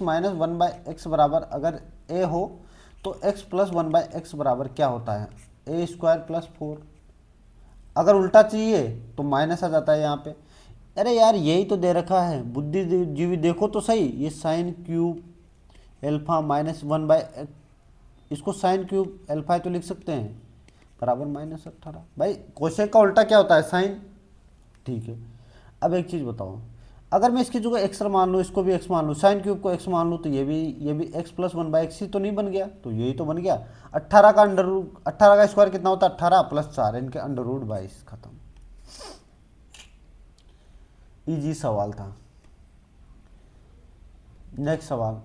[SPEAKER 1] माइनस 1/x बराबर, अगर a हो तो x प्लस 1/x बराबर क्या होता है a² + 4। अगर उल्टा चाहिए तो माइनस आ जाता है यहाँ पे। अरे यार यही तो दे रखा है, बुद्धिजीवी देखो तो सही, ये sign cube alpha minus 1/x, इसको साइन क्यूब एल्फा तो लिख सकते हैं बराबर -18। भाई कोसेक का उल्टा क्या होता है साइन। ठीक है, अब एक चीज़ बताओ, अगर मैं इसकी जगह एक्स मान लूँ, इसको भी एक्स मान लूँ, साइन क्यूब को एक्स मान लूँ, तो ये भी एक्स प्लस 1/x ही तो नहीं बन गया, तो यही तो बन गया। 18 का अंडर रूट, 18 का स्क्वायर कितना होता है, 18 प्लस 4 इनके अंडर रूट 22। खत्म। इजी सवाल था। नेक्स्ट सवाल,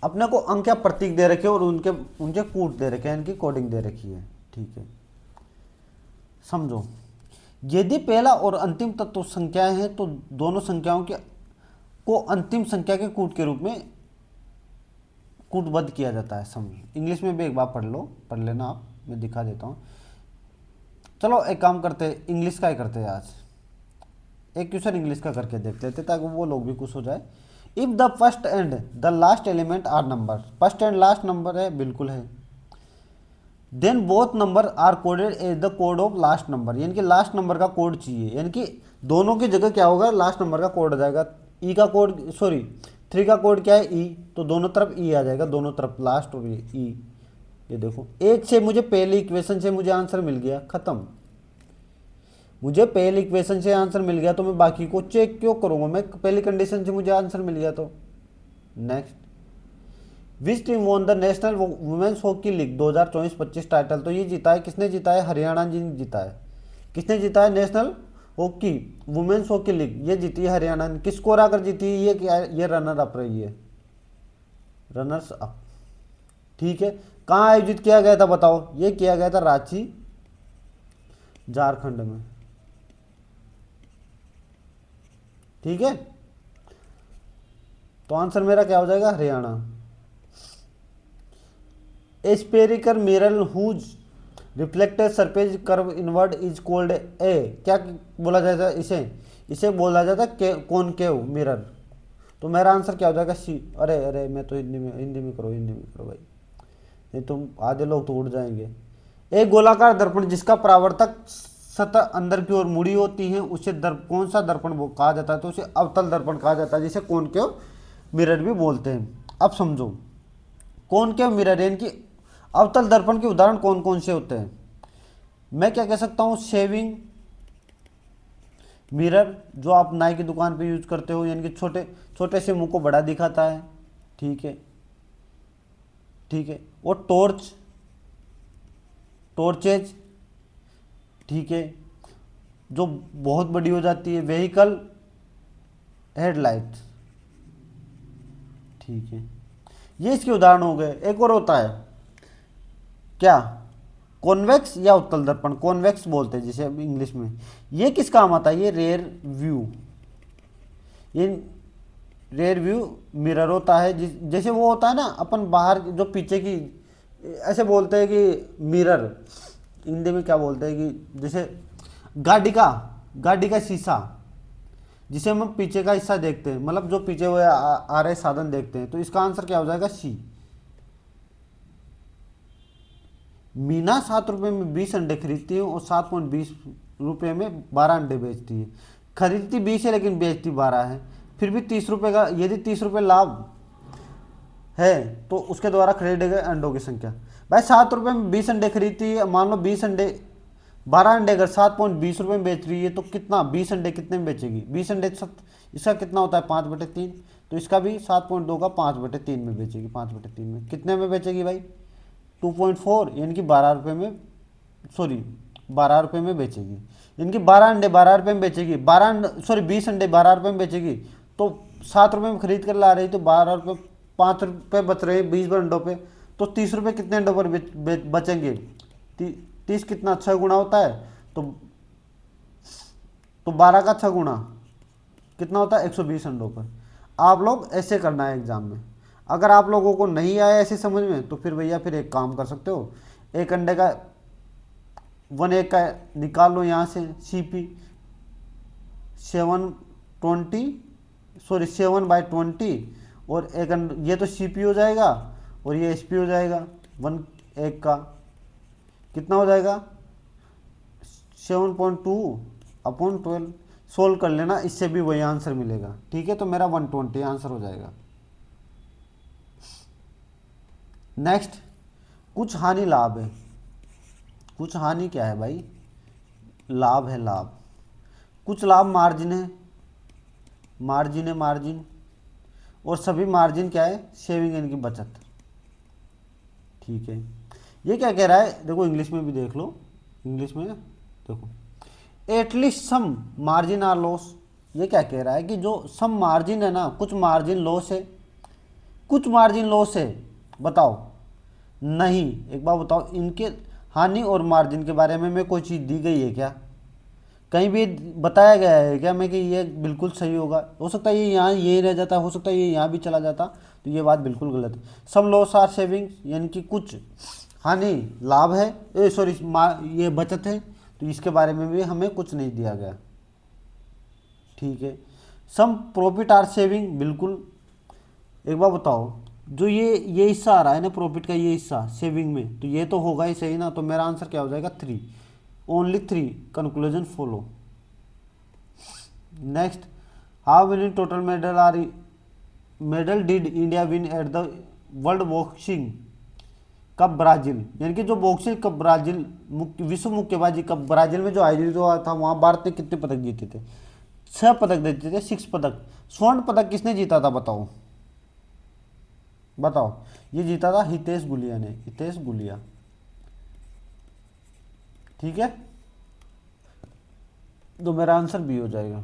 [SPEAKER 1] अपने को अंक या प्रतीक दे रखे और उनके कूट दे रखे हैं, इनकी कोडिंग दे रखी है। ठीक है, समझो। यदि पहला और अंतिम तत्व संख्याएं हैं तो दोनों संख्याओं के को अंतिम संख्या के कूट के रूप में कूटबद्ध किया जाता है। समझो, इंग्लिश में भी एक बार पढ़ लेना आप, मैं दिखा देता हूँ। चलो एक काम करते हैं, इंग्लिश का ही करते हैं आज, एक क्वेश्चन इंग्लिश का करके देख लेते ताकि वो लोग भी खुश हो जाए। If the first and the last element are number, first and last number है, बिल्कुल है। Then both number are coded as the code of last number, यानी कि लास्ट नंबर का कोड चाहिए, यानी कि दोनों की जगह क्या होगा, लास्ट नंबर का कोड आ जाएगा। ई का कोड, सॉरी 3 का कोड क्या है, ई, तो दोनों तरफ ई आ जाएगा, दोनों तरफ लास्ट और ई। ये देखो, एक से मुझे पहली इक्वेशन से मुझे आंसर मिल गया, खत्म। मुझे पहली इक्वेशन से आंसर मिल गया तो मैं बाकी को चेक क्यों करूंगा, मैं पहली कंडीशन से मुझे आंसर मिल गया तो। Next, which team won the national women's hockey league 2024-25 title, तो ये जीता है, किसने जीता है, हरियाणा जी ने जीता है। किसने जीता है, national hockey women's hockey league, ये जीती है हरियाणा ने। किस स्कोर आकर जीती है, ये क्या है, ये रनर अप रही है, रनर्स अप। ठीक है, कहाँ आयोजित किया गया था बताओ, ये किया गया था रांची, झारखंड में। ठीक है, तो आंसर मेरा क्या हो जाएगा, Haryana. Spherical mirror whose reflected surface curve inward is called a, क्या बोला जाता है इसे, इसे बोला जाता है कॉनकेव मिरर। तो मेरा आंसर क्या हो जाएगा, सी। अरे अरे, मैं तो हिंदी में करो भाई, नहीं तुम आधे लोग तो उड़ जाएंगे। एक गोलाकार दर्पण जिसका परावर्तक सतह अंदर की ओर मुड़ी होती है उसे कौन सा दर्पण वो कहा जाता है, तो उसे अवतल दर्पण कहा जाता है, जिसे कॉनकेव मिरर भी बोलते हैं। अब समझो, कॉनकेव मिरर यानी कि अवतल दर्पण के उदाहरण कौन कौन से होते हैं। मैं क्या कह सकता हूं, शेविंग मिरर, जो आप नाई की दुकान पे यूज करते हो, यानी कि छोटे छोटे से मुंह को बड़ा दिखाता है। ठीक है, ठीक है। और टॉर्चेज, ठीक है, जो बहुत बड़ी हो जाती है। व्हीकल हेडलाइट, ठीक है, ये इसके उदाहरण हो गए। एक और होता है क्या, कॉन्वेक्स या उत्तल दर्पण, कॉन्वेक्स बोलते हैं जिसे अब इंग्लिश में। ये किस काम आता है, ये रेयर व्यू, ये रेयर व्यू मिरर होता है। जैसे वो होता है ना, अपन बाहर जो पीछे की, ऐसे बोलते हैं कि मिरर, हिंदी में क्या बोलते हैं कि जैसे गाड़ी का शीशा, जिसे हम पीछे का हिस्सा देखते हैं, मतलब जो पीछे हुए आ रहे साधन देखते हैं। तो इसका आंसर क्या हो जाएगा, सी। मीना 7 रुपये में 20 अंडे खरीदती है और 7.20 रुपये में 12 अंडे बेचती है। खरीदती 20 है लेकिन बेचती 12 है, फिर भी 30 रुपये का, यदि 30 रुपये लाभ है तो उसके द्वारा खरीदे गए अंडों की संख्या। भाई 7 रुपये में 20 अंडे खरीदती है, मान लो 20 अंडे, 12 अंडे अगर 7.20 रुपये में बेच रही है तो कितना, 20 अंडे कितने में बेचेगी, 20 अंडे इसका कितना होता है, 5/3, तो इसका भी 7.2 का 5/3 में बेचेगी। 5/3 में कितने में बेचेगी भाई, 2.4, यानी कि 12 रुपये में, सॉरी 12 रुपये में बेचेगी। यानी कि 12 अंडे 12 रुपये में बेचेगी, 20 अंडे 12 रुपये में बेचेगी, तो 7 रुपये में खरीद कर ला रही, तो 12 रुपये, 5 रुपये बच रहे हैं 20 अंडों पे, तो 30 रुपये कितने अंडों पर बचेंगे, 30 कितना 6 गुना होता है, तो 12 का 6 गुना कितना होता है, 120 अंडों पर। आप लोग ऐसे करना है एग्जाम में। अगर आप लोगों को नहीं आया ऐसे समझ में, तो फिर भैया फिर एक काम कर सकते हो, एक अंडे का 1 egg का निकाल लो यहाँ से, CP 7/20, और एक ये तो CP हो जाएगा और ये SP हो जाएगा। 1 egg का कितना हो जाएगा, 7.2/12। सोल्व कर लेना, इससे भी वही आंसर मिलेगा। ठीक है, तो मेरा 120 आंसर हो जाएगा। नेक्स्ट, कुछ हानि लाभ है। कुछ हानि क्या है भाई, लाभ है, लाभ। कुछ लाभ मार्जिन है, मार्जिन है मार्जिन, और सभी मार्जिन क्या है, सेविंग यानी कि बचत। ठीक है, ये क्या कह रहा है, देखो इंग्लिश में भी देख लो, इंग्लिश में देखो, at least some margin are loss. ये क्या कह रहा है कि जो सम मार्जिन है ना, कुछ मार्जिन लॉस है, कुछ मार्जिन लॉस है। बताओ, नहीं, एक बार बताओ, इनके हानि और मार्जिन के बारे में कोई चीज़ दी गई है क्या, कहीं भी बताया गया है क्या मैं कि ये बिल्कुल सही होगा? हो सकता है ये यहाँ यही रह जाता, हो सकता है ये यहाँ भी चला जाता, तो ये बात बिल्कुल गलत है। सम लॉस आर सेविंग्स, यानी कि कुछ हानि लाभ है, सॉरी ये बचत है, तो इसके बारे में भी हमें कुछ नहीं दिया गया। ठीक है, सम प्रॉफिट आर सेविंग, बिल्कुल। एक बार बताओ, जो ये हिस्सा आ रहा है ना प्रॉफिट का, ये हिस्सा सेविंग में, तो ये तो होगा ही सही ना, तो मेरा आंसर क्या हो जाएगा, 3, only 3 conclusion follow. Next, how many total medal did India win at the world boxing cup Brazil, यानी कि जो बॉक्सिंग कप ब्राजील विश्व मुक्केबाजी कप ब्राजील में जो आयोजित हुआ था, वहां भारत ने कितने पदक जीते थे? 6 पदक जीते थे, 6 पदक। स्वर्ण पदक किसने जीता था, बताओ बताओ? ये जीता था हितेश गुलिया ने, हितेश गुलिया। ठीक है, तो मेरा आंसर बी हो जाएगा।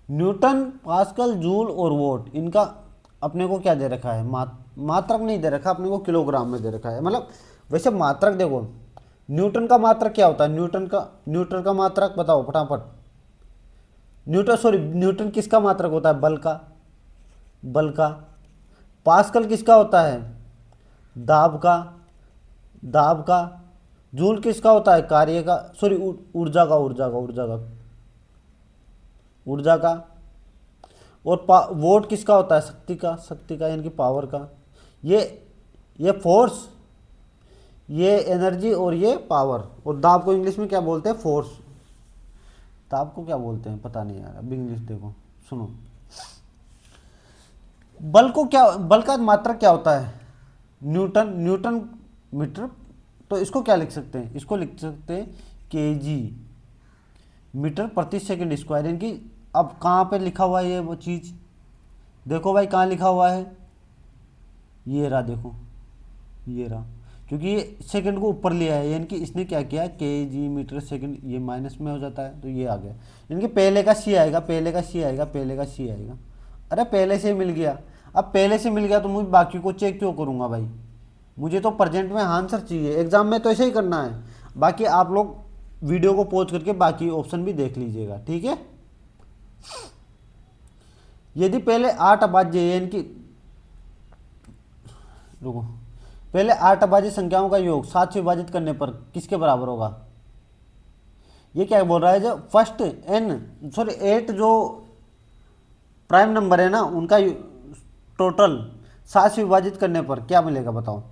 [SPEAKER 1] न्यूटन, पास्कल, जूल और वोट, इनका अपने को क्या दे रखा है, मात्रक नहीं दे रखा अपने को, किलोग्राम में दे रखा है। मतलब वैसे मात्रक देखो, न्यूटन का मात्रक क्या होता है, न्यूटन का मात्रक बताओ फटाफट। न्यूटन किसका मात्रक होता है, बल का। पास्कल किसका होता है, दाब का। जूल किसका होता है, कार्य का, सॉरी ऊर्जा का। और वोट किसका होता है, शक्ति का यानी कि पावर का। ये फोर्स, ये एनर्जी, और ये पावर। और दाब को इंग्लिश में क्या बोलते हैं, फोर्स। दाब को क्या बोलते हैं पता नहीं यार, अब इंग्लिश देखो, सुनो। बल का मात्रक क्या होता है, न्यूटन मीटर। तो इसको क्या लिख सकते हैं, इसको लिख सकते हैं केजी मीटर प्रति सेकंड स्क्वायर, यानी कि अब कहाँ पे लिखा हुआ है ये वो चीज़, देखो भाई कहाँ लिखा हुआ है, ये रहा, देखो ये रहा, क्योंकि ये सेकंड को ऊपर लिया है, यानी कि इसने क्या किया, केजी मीटर सेकंड, ये माइनस में हो जाता है, तो ये आ गया, यानी कि पहले का सी आएगा, पहले का सी आएगा। अरे पहले से मिल गया, अब पहले से मिल गया तो मुझे बाकी को चेक क्यों करूँगा भाई, मुझे तो प्रेजेंट में आंसर चाहिए। एग्जाम में तो ऐसे ही करना है। बाकी आप लोग वीडियो को पॉज करके बाकी ऑप्शन भी देख लीजिएगा, ठीक है। यदि पहले 8 अभाज्य, यानी कि रुको, पहले 8 अभाज्य संख्याओं का योग 7 से विभाजित करने पर किसके बराबर होगा? ये क्या बोल रहा है, जो फर्स्ट 8 जो प्राइम नंबर है ना, उनका टोटल 7 से विभाजित करने पर क्या मिलेगा, बताओ।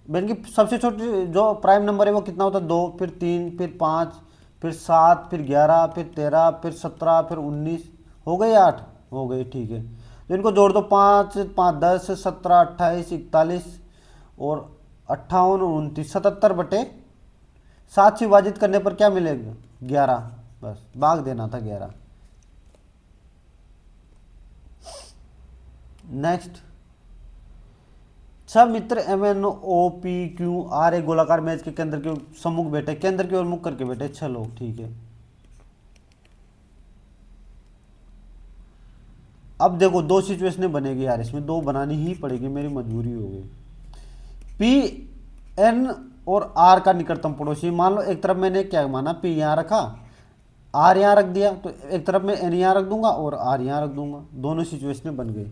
[SPEAKER 1] यानी कि सबसे छोटी जो प्राइम नंबर है वो कितना होता है, 2, फिर 3, फिर 5, फिर 7, फिर 11, फिर 13, फिर 17, फिर 19, हो गई 8, हो गई, ठीक है। तो इनको जोड़ दो, 5 5 10 17 28 41 और 58 29, 77/7 से विभाजित करने पर क्या मिलेगा, 11, बस भाग देना था 11। नेक्स्ट, 6 मित्र MNOPQR एक गोलाकार मेज के केंद्र के सम्मुख बैठे, केंद्र की ओर मुख करके बैठे 6 लोग, ठीक है। अब देखो 2 सिचुएशनें बनेगी यार, इसमें 2 बनानी ही पड़ेगी, मेरी मजबूरी हो गई। P, N और R का निकटतम पड़ोसी, मान लो एक तरफ मैंने क्या माना, P यहाँ रखा, R यहाँ रख दिया, तो एक तरफ मैं N यहाँ रख दूंगा और R यहाँ रख दूंगा, दोनों सिचुएशनें बन गई।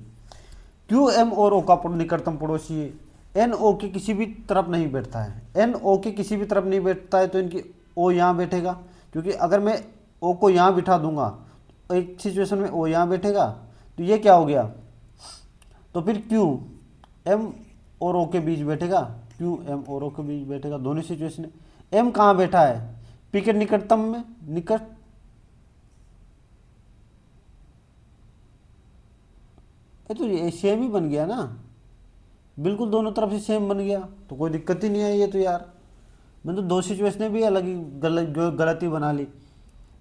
[SPEAKER 1] Q, M और O का निकटतम पड़ोसी है, N O के किसी भी तरफ नहीं बैठता है, N O के किसी भी तरफ नहीं बैठता है, तो इनकी O यहाँ बैठेगा, क्योंकि अगर मैं O को यहाँ बिठा दूंगा तो एक सिचुएशन में O यहाँ बैठेगा, तो ये क्या हो गया, तो फिर Q M और O के बीच बैठेगा, Q M और O के बीच बैठेगा, दोनों सिचुएशन। M कहाँ बैठा है, P के निकटतम में, तो ये सेम ही बन गया ना, बिल्कुल दोनों तरफ से सेम बन गया, तो कोई दिक्कत ही नहीं है ये तो यार। मैंने तो 2 सिचुएशनें भी अलग ही गलती बना ली,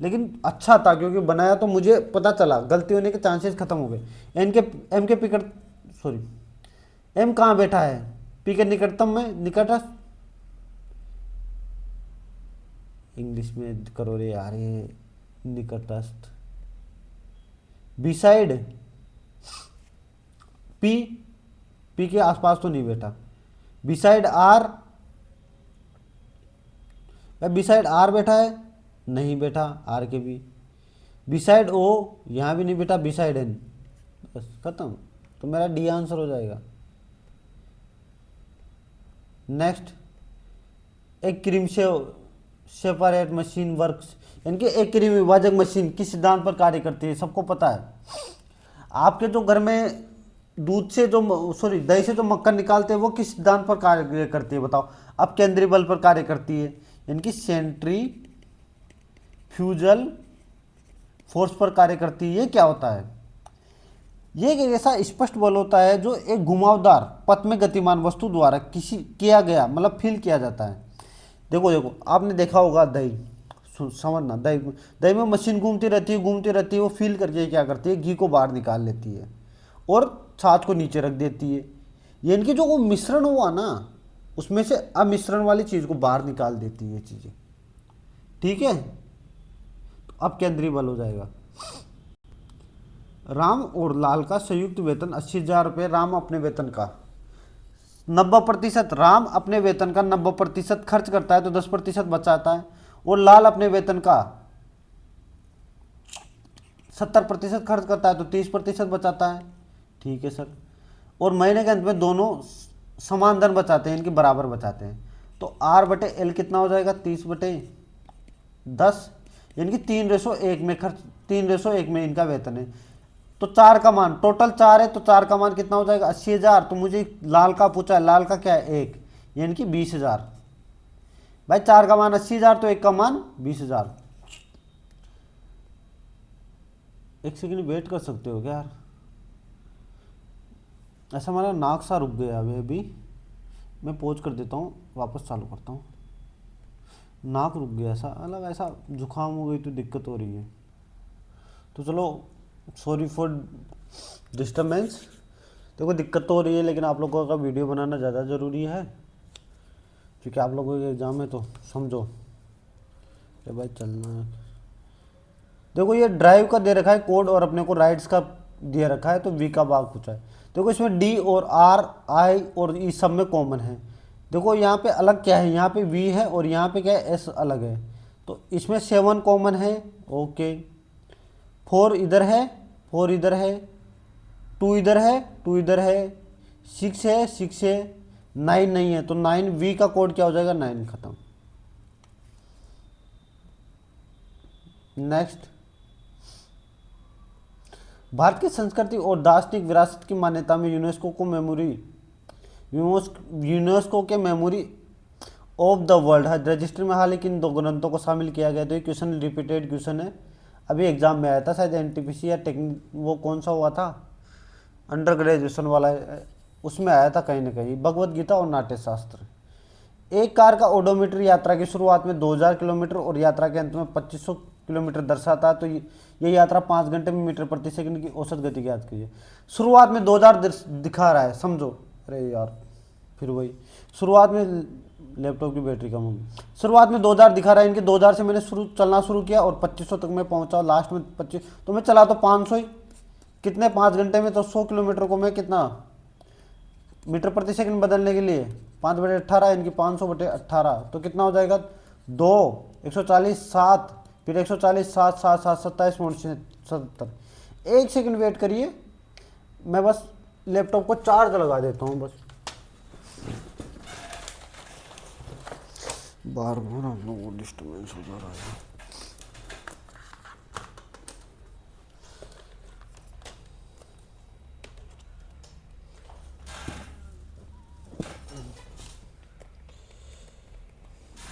[SPEAKER 1] लेकिन अच्छा था क्योंकि बनाया तो मुझे पता चला, गलती होने के चांसेस खत्म हो गए। एम के पिकट सॉरी एम कहाँ बैठा है, पी के निकटतम में, निकटस्थ, इंग्लिश में करो रे यार ये, निकटस्थ, बिसाइड, पी, पी के आसपास तो नहीं बैठा, बिसाइड आर, बिसाइड आर बैठा है, नहीं बैठा आर के भी, बिसाइड ओ, यहाँ भी नहीं बैठा, बिसाइड एन, बस खत्म। तो मेरा डी आंसर हो जाएगा। नेक्स्ट, एक क्रीम सेपरेट मशीन वर्क्स, यानी कि एक क्रीम विभाजक मशीन किस सिद्धांत पर कार्य करती है, सबको पता है। आपके जो घर में दूध से जो दही से जो मक्खन निकालते हैं वो किस सिद्धांत पर कार्य करती है बताओ। अब केंद्रीय बल पर कार्य करती है, यानी कि सेंट्रीफ्यूजल फोर्स पर कार्य करती है। ये क्या होता है, ये एक ऐसा स्पष्ट बल होता है जो एक घुमावदार पथ में गतिमान वस्तु द्वारा किसी किया गया, मतलब फील किया जाता है। देखो देखो आपने देखा होगा दही, समझना, दही में मशीन घूमती रहती है, वो फील करके क्या करती है, घी को बाहर निकाल लेती है और छाछ को नीचे रख देती है। ये इनकी जो वो मिश्रण हुआ ना, उसमें से अमिश्रण वाली चीज़ को बाहर निकाल देती है चीज़ें, ठीक है। तो अब केंद्रीय बल हो जाएगा। राम और लाल का संयुक्त वेतन 80,000 रुपये। राम अपने वेतन का 90%, राम अपने वेतन का 90% खर्च करता है तो 10% बचाता है, और लाल अपने वेतन का 70% खर्च करता है तो 30% बचाता है, ठीक है सर। और महीने के अंत में दोनों समान धन बचाते हैं, इनके बराबर बचाते हैं। तो R बटे L कितना हो जाएगा, 30/10, यानी कि 3:1 में खर्च, 3:1 में इनका वेतन है। तो 4 का मान, टोटल 4 है तो 4 का मान कितना हो जाएगा, 80,000। तो मुझे लाल का पूछा है, लाल का क्या है 1, यानी कि 20,000। भाई 4 का मान 80,000 तो 1 का मान 20,000। एक सेकंड वेट कर सकते हो क्या यार, ऐसा हमारा नाक सा रुक गया अभी मैं पॉज कर देता हूँ, वापस चालू करता हूँ। नाक रुक गया ऐसा, मतलब ऐसा जुकाम हो गई तो दिक्कत हो रही है। तो चलो सॉरी फॉर डिस्टर्बेंस। देखो दिक्कत तो हो रही है, लेकिन आप लोगों का वीडियो बनाना ज़्यादा ज़रूरी है क्योंकि आप लोगों के एग्ज़ाम है, तो समझो। अरे भाई चलना है। देखो ये ड्राइव का दे रखा है कोड और अपने को राइड्स का दे रखा है, तो वी का भाग पूछा है। देखो इसमें डी और आर, आई और ई सब में कॉमन है। देखो यहाँ पे अलग क्या है, यहाँ पे वी है और यहाँ पे क्या है, एस अलग है। तो इसमें 7 कॉमन है, ओके। 4 इधर है, 4 इधर है, 2 इधर है, 2 इधर है, 6 है, 6 है, 9 नहीं है तो 9, वी का कोड क्या हो जाएगा, 9, खत्म। नेक्स्ट, भारत की संस्कृति और दार्शनिक विरासत की मान्यता में यूनेस्को के memory of the world register में हाल ही किन 2 ग्रंथों को शामिल किया गया। तो ये क्वेश्चन रिपीटेड क्वेश्चन है, अभी एग्जाम में आया था शायद एनटीपीसी या टेक्निक, वो कौन सा हुआ था अंडर ग्रेजुएशन वाला, उसमें आया था कहीं ना कहीं, भगवत गीता और नाट्य शास्त्र। एक कार का ओडोमीटर यात्रा की शुरुआत में 2000 किलोमीटर और यात्रा के अंत में 2500 किलोमीटर दर्शाता है। तो ये यात्रा 5 घंटे में मीटर प्रति सेकंड की औसत गति ज्ञात कीजिए। शुरुआत में 2000 दिखा रहा है, समझो। अरे यार फिर वही, शुरुआत में लैपटॉप की बैटरी कम होगी। शुरुआत में 2000 दिखा रहा है, इनके 2000 से मैंने चलना शुरू किया और 2500 तक मैं पहुंचा, लास्ट में 25, तो मैं चला तो 500 ही, कितने 5 घंटे में, तो 100 किलोमीटर को मैं कितना मीटर प्रति सेकंड बदलने के लिए 5/18, इनकी 500/18, तो कितना हो जाएगा 2, 140, 7, फिर 140, 7, 7, 7, 27/77। 1 सेकंड वेट करिए, मैं बस लैपटॉप को चार्ज लगा देता हूँ बस। बार बार हम लोगों को डिस्टर्बेंस हो जा रहा है।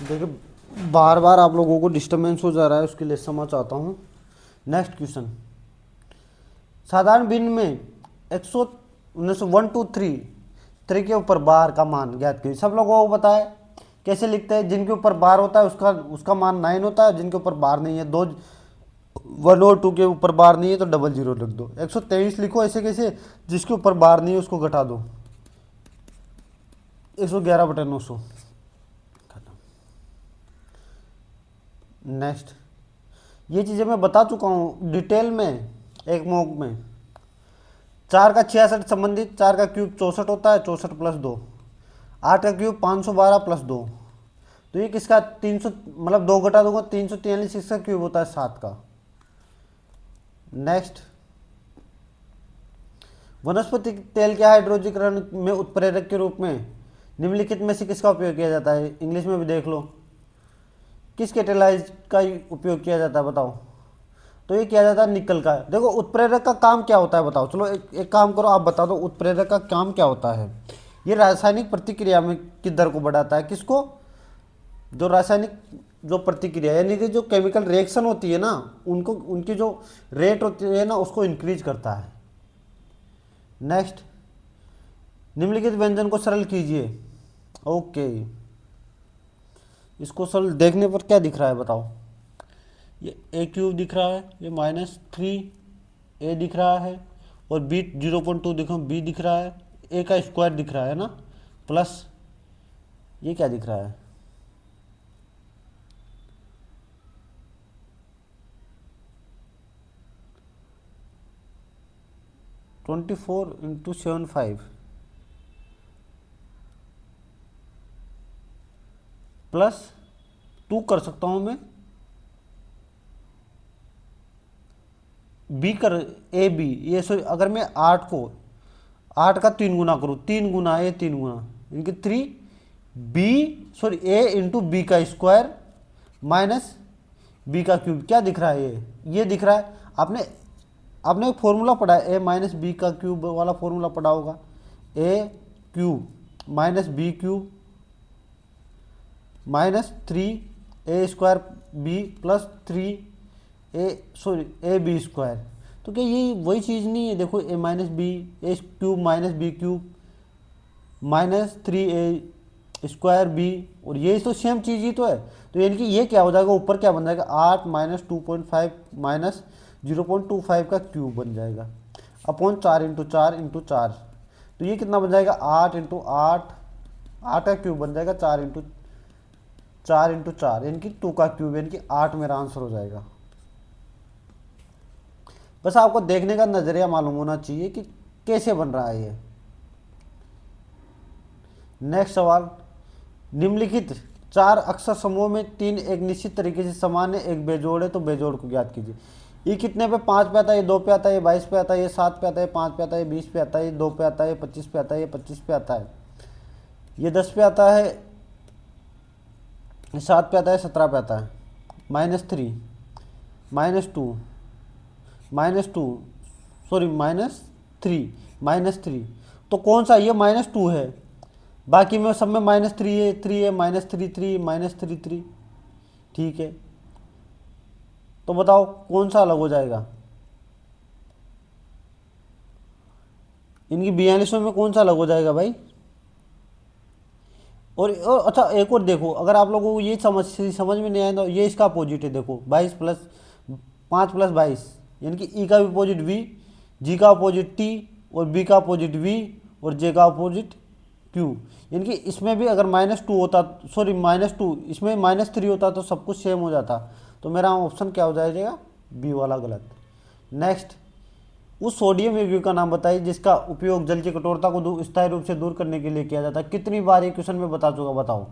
[SPEAKER 1] देखिए बार बार आप लोगों को डिस्टर्बेंस हो जा रहा है, उसके लिए समझ आता हूँ। नेक्स्ट क्वेश्चन, साधारण बिन में 1 2 3 के ऊपर बार का मान ज्ञात कीजिए। सब लोगों को पता है कैसे लिखते हैं, जिनके ऊपर बार होता है उसका मान 9 होता है, जिनके ऊपर बार नहीं है 1 और 2 के ऊपर बार नहीं है तो डबल जीरो लिख दो। 123 लिखो ऐसे कैसे, जिसके ऊपर बार नहीं है उसको घटा दो। 111/900। नेक्स्ट, ये चीज़ें मैं बता चुका हूँ डिटेल में एक मॉक में। 4 का 66 संबंधित, 4 का क्यूब 64 होता है, 64 प्लस 2। 8 का क्यूब 512 प्लस 2, तो ये किसका 300, मतलब 2 घटा दूंगा 343, इसका क्यूब होता है 7 का। नेक्स्ट, वनस्पति तेल के हाइड्रोजीकरण में उत्प्रेरक के रूप में निम्नलिखित में से किसका उपयोग किया जाता है? इंग्लिश में भी देख लो, किस कैटेलाइज का उपयोग किया जाता है बताओ? तो ये किया जाता है निकल का। देखो उत्प्रेरक का काम क्या होता है बताओ, चलो एक काम करो, आप बता दो उत्प्रेरक का काम क्या होता है। ये रासायनिक प्रतिक्रिया में की दर को बढ़ाता है। किसको? जो रासायनिक जो प्रतिक्रिया यानी कि जो केमिकल रिएक्शन होती है ना, उनको उनकी जो रेट होती है ना उसको इंक्रीज करता है। नेक्स्ट, निम्नलिखित व्यंजन को सरल कीजिए। ओके, इसको सरल देखने पर क्या दिख रहा है बताओ? ये ए क्यूब दिख रहा है, ये -3 ए दिख रहा है, और बी 0.2 देखो बी दिख रहा है, ए का स्क्वायर दिख रहा है ना, प्लस ये क्या दिख रहा है? (24×75) +2 कर सकता हूँ मैं, बी कर ए बी, ये सॉरी अगर मैं 8 का 3 गुना करूँ, 3 गुना ए 3 गुना इनके 3 बी सॉरी ए इंटू बी का स्क्वायर माइनस बी का क्यूब। क्या दिख रहा है? ये दिख रहा है। आपने एक फॉर्मूला पढ़ा है, ए माइनस बी का क्यूब वाला फॉर्मूला पढ़ा होगा। A cube minus B cube -3 a² B plus 3 a square. तो क्या ये वही चीज़ नहीं है? देखो a minus B A cube minus B cube -3 a² B, और ये तो सेम चीज़ ही तो है। तो यानी कि ये क्या हो जाएगा, ऊपर क्या बन जाएगा 8 - 2.5 -0.25 का क्यूब बन जाएगा अपॉन 4 × 4 × 4। तो ये कितना बन जाएगा 8 × 8, 8 का क्यूब बन जाएगा 4 × 4 यानी कि 2 का क्यूब, यानी कि 8 मेरा आंसर हो जाएगा। बस आपको देखने का नजरिया मालूम होना चाहिए कि कैसे बन रहा है ये। नेक्स्ट सवाल, निम्नलिखित 4 अक्षर समूह में 3 एक निश्चित तरीके से समान है, एक बेजोड़ है, तो बेजोड़ को ज्ञात कीजिए। ये कितने पे? 5 पे आता है, ये 2 पे आता है, ये 22 पे आता है, ये 7 पे आता है, 5 पे आता है, 20 पे आता है, ये 2 पे आता है, ये 25 पे आता है, ये 25 पे आता है, ये 10 पे आता है, 7 पे आता है, 17 पे आता है। -3 -2 सॉरी -3 तो कौन सा? ये -2 है, बाकी में सब में -3 है, 3 है, -3 3 -3 3। ठीक है, तो बताओ कौन सा अलग हो जाएगा? इनकी 42 में कौन सा अलग हो जाएगा भाई? और अच्छा एक और देखो, अगर आप लोगों को ये समझ में नहीं आया तो ये इसका अपोजिट है। देखो 22 + 5 + 22 यानी कि ई का अपोजिट वी, जी का अपोजिट टी, और बी का अपोजिट वी, और जे का अपोजिट क्यू। यानी कि इसमें भी अगर -2 होता, सॉरी -2, इसमें -3 होता तो सब कुछ सेम हो जाता। तो मेरा ऑप्शन क्या हो जाएगा? बी वाला गलत। नेक्स्ट, उस सोडियम यौगिक का नाम बताइए जिसका उपयोग जल की कठोरता को स्थायी रूप से दूर करने के लिए किया जाता है। कितनी बार ये क्वेश्चन में बता चुका, बताओ।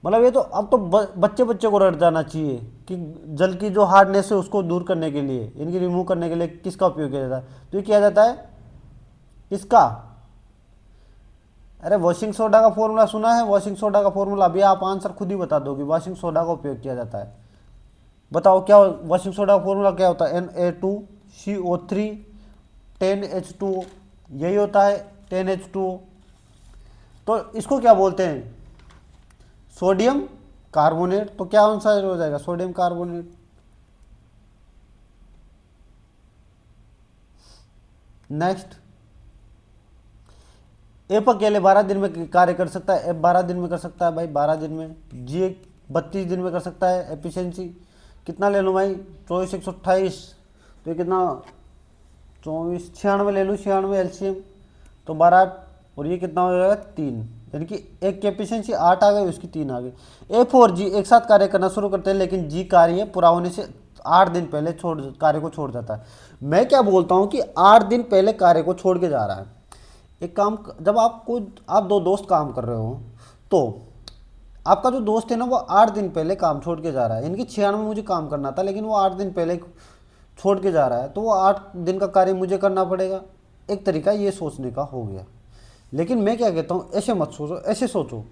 [SPEAKER 1] मतलब ये तो अब तो बच्चे को रट जाना चाहिए कि जल की जो हार्डनेस है उसको दूर करने के लिए, इनकी रिमूव करने के लिए किसका उपयोग किया जाता है? तो ये किया जाता है किसका? अरे वॉशिंग सोडा का फॉर्मूला सुना है? वॉशिंग सोडा का फॉर्मूला अभी आप आंसर खुद ही बता दोगे। वॉशिंग सोडा का उपयोग किया जाता है। बताओ क्या वॉशिंग सोडा का फॉर्मूला क्या होता है? Na2CO3 10H2O, यही होता है 10H2O। तो इसको क्या बोलते हैं? Sodium carbonate. तो क्या आंसर हो जाएगा? Sodium carbonate. नेक्स्ट, एप अकेले 12 दिन में कार्य कर सकता है। एप 12 दिन में कर सकता है भाई, 12 दिन में। जी 32 दिन में कर सकता है। एफिशिएंसी कितना ले लूँ भाई, 24 128, तो ये कितना 24 96 ले लूँ, 96 एलसीएम, तो 12 और ये कितना हो जाएगा 3, यानी कि एक की एफिशिएंसी 8 आ गई, उसकी 3 आ गई। एफ और जी एक साथ कार्य करना शुरू करते हैं, लेकिन जी कार्य पूरा होने से 8 दिन पहले कार्य को छोड़ जाता है। मैं क्या बोलता हूँ कि 8 दिन पहले कार्य को छोड़ के जा रहा है। एक काम, जब आप दो दोस्त काम कर रहे हो, तो आपका जो दोस्त है ना वो 8 दिन पहले काम छोड़ के जा रहा है, यानी कि 96 में मुझे काम करना था, लेकिन वो 8 दिन पहले छोड़ के जा रहा है, तो वो 8 दिन का कार्य मुझे करना पड़ेगा। एक तरीका ये सोचने का हो गया। लेकिन मैं क्या कहता हूँ, ऐसे मत सोचो, ऐसे सोचो,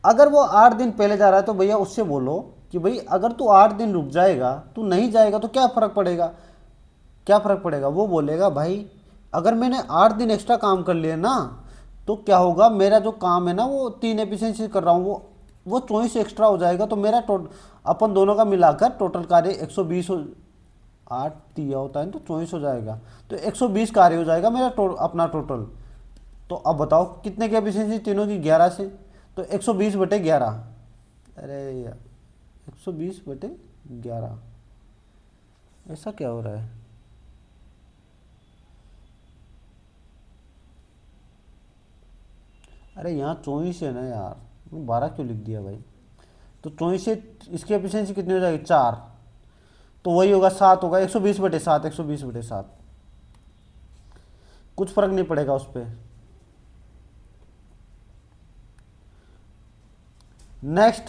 [SPEAKER 1] अगर वो 8 दिन पहले जा रहा है तो भैया उससे बोलो कि भाई अगर तू 8 दिन रुक जाएगा, तू नहीं जाएगा तो क्या फ़र्क पड़ेगा, क्या फ़र्क पड़ेगा। वो बोलेगा भाई अगर मैंने 8 दिन एक्स्ट्रा काम कर लिया ना, तो क्या होगा, मेरा जो काम है ना वो 3 एफिशिएंसी कर रहा हूँ, वो 24 एक्स्ट्रा हो जाएगा, तो मेरा अपन दोनों का मिलाकर टोटल कार्य 120 हो, 8 दिया होता है तो 24 हो जाएगा, तो 120 कार्य हो जाएगा मेरा अपना टोटल। तो अब बताओ कितने की एफिशिएंसी तीनों की, 11 से, तो 120/11। अरे यार 120/11, ऐसा क्या हो रहा है। अरे यहाँ 24 है ना यार, 12 क्यों लिख दिया भाई। तो 24 से इसकी एफिशिएंसी कितनी हो जाएगी, 4, तो वही होगा 7 होगा, 120/7, 120/7, कुछ फर्क नहीं पड़ेगा उस पर। नेक्स्ट,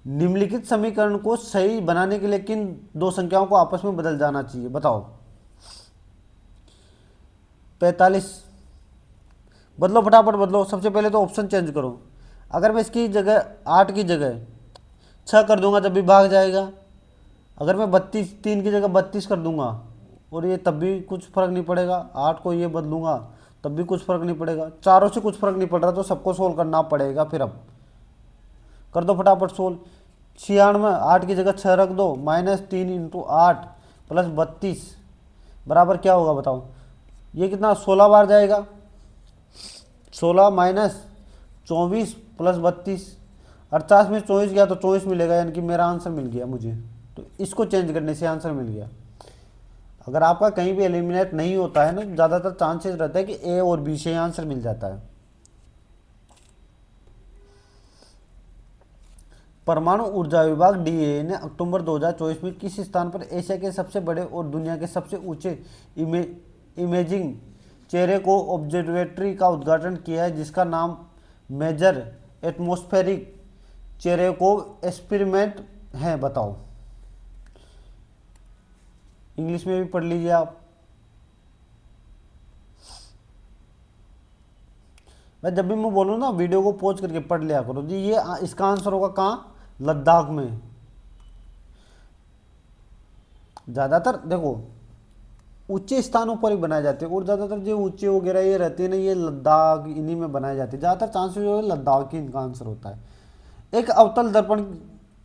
[SPEAKER 1] निम्नलिखित समीकरण को सही बनाने के लिए किन दो संख्याओं को आपस में बदल जाना चाहिए, बताओ। 45, बदलो फटाफट बदलो। सबसे पहले तो ऑप्शन चेंज करो। अगर मैं इसकी जगह 8 की जगह 6 कर दूंगा तब भी भाग जाएगा। अगर मैं 32 3 की जगह 32 कर दूंगा और ये तब भी कुछ फर्क नहीं पड़ेगा। 8 को ये बदलूंगा तब भी कुछ फर्क नहीं पड़ेगा। चारों से कुछ फर्क नहीं पड़ रहा, तो सबको सोल्व करना पड़ेगा। फिर अब कर दो फटाफट सोल्व। 96, 8 की जगह 6 रख दो, -3 × 8 + 32 बराबर क्या होगा बताओ। ये कितना 16 बार जाएगा, 16 - 24 + 32, 48 में 24 गया तो 24 मिलेगा, यानी कि मेरा आंसर मिल गया मुझे। तो इसको चेंज करने से आंसर मिल गया। अगर आपका कहीं भी एलिमिनेट नहीं होता है ना, ज़्यादातर चांसेस रहता है कि ए और बी से आंसर मिल जाता है। परमाणु ऊर्जा विभाग डीए ने अक्टूबर 2024 में किस स्थान पर एशिया के सबसे बड़े और दुनिया के सबसे ऊंचे इमेजिंग चेहरे को ऑब्जर्वेटरी का उद्घाटन किया है, जिसका नाम मेजर एटमॉस्फेरिक चेहरे को एक्सपेरिमेंट है, बताओ। इंग्लिश में भी पढ़ लीजिए आप। मैं जब भी मैं बोलूँ ना, वीडियो को पॉज करके पढ़ लिया करो जी। ये इसका आंसर होगा कहाँ, लद्दाख में। ज़्यादातर देखो ऊंचे स्थानों पर ही बनाए जाते हैं, और ज़्यादातर जो ऊंचे वगैरह ये रहते हैं ना, ये लद्दाख इन्हीं में बनाए जाते हैं। ज़्यादातर चांसेस जो है लद्दाख ही इनका आंसर होता है। एक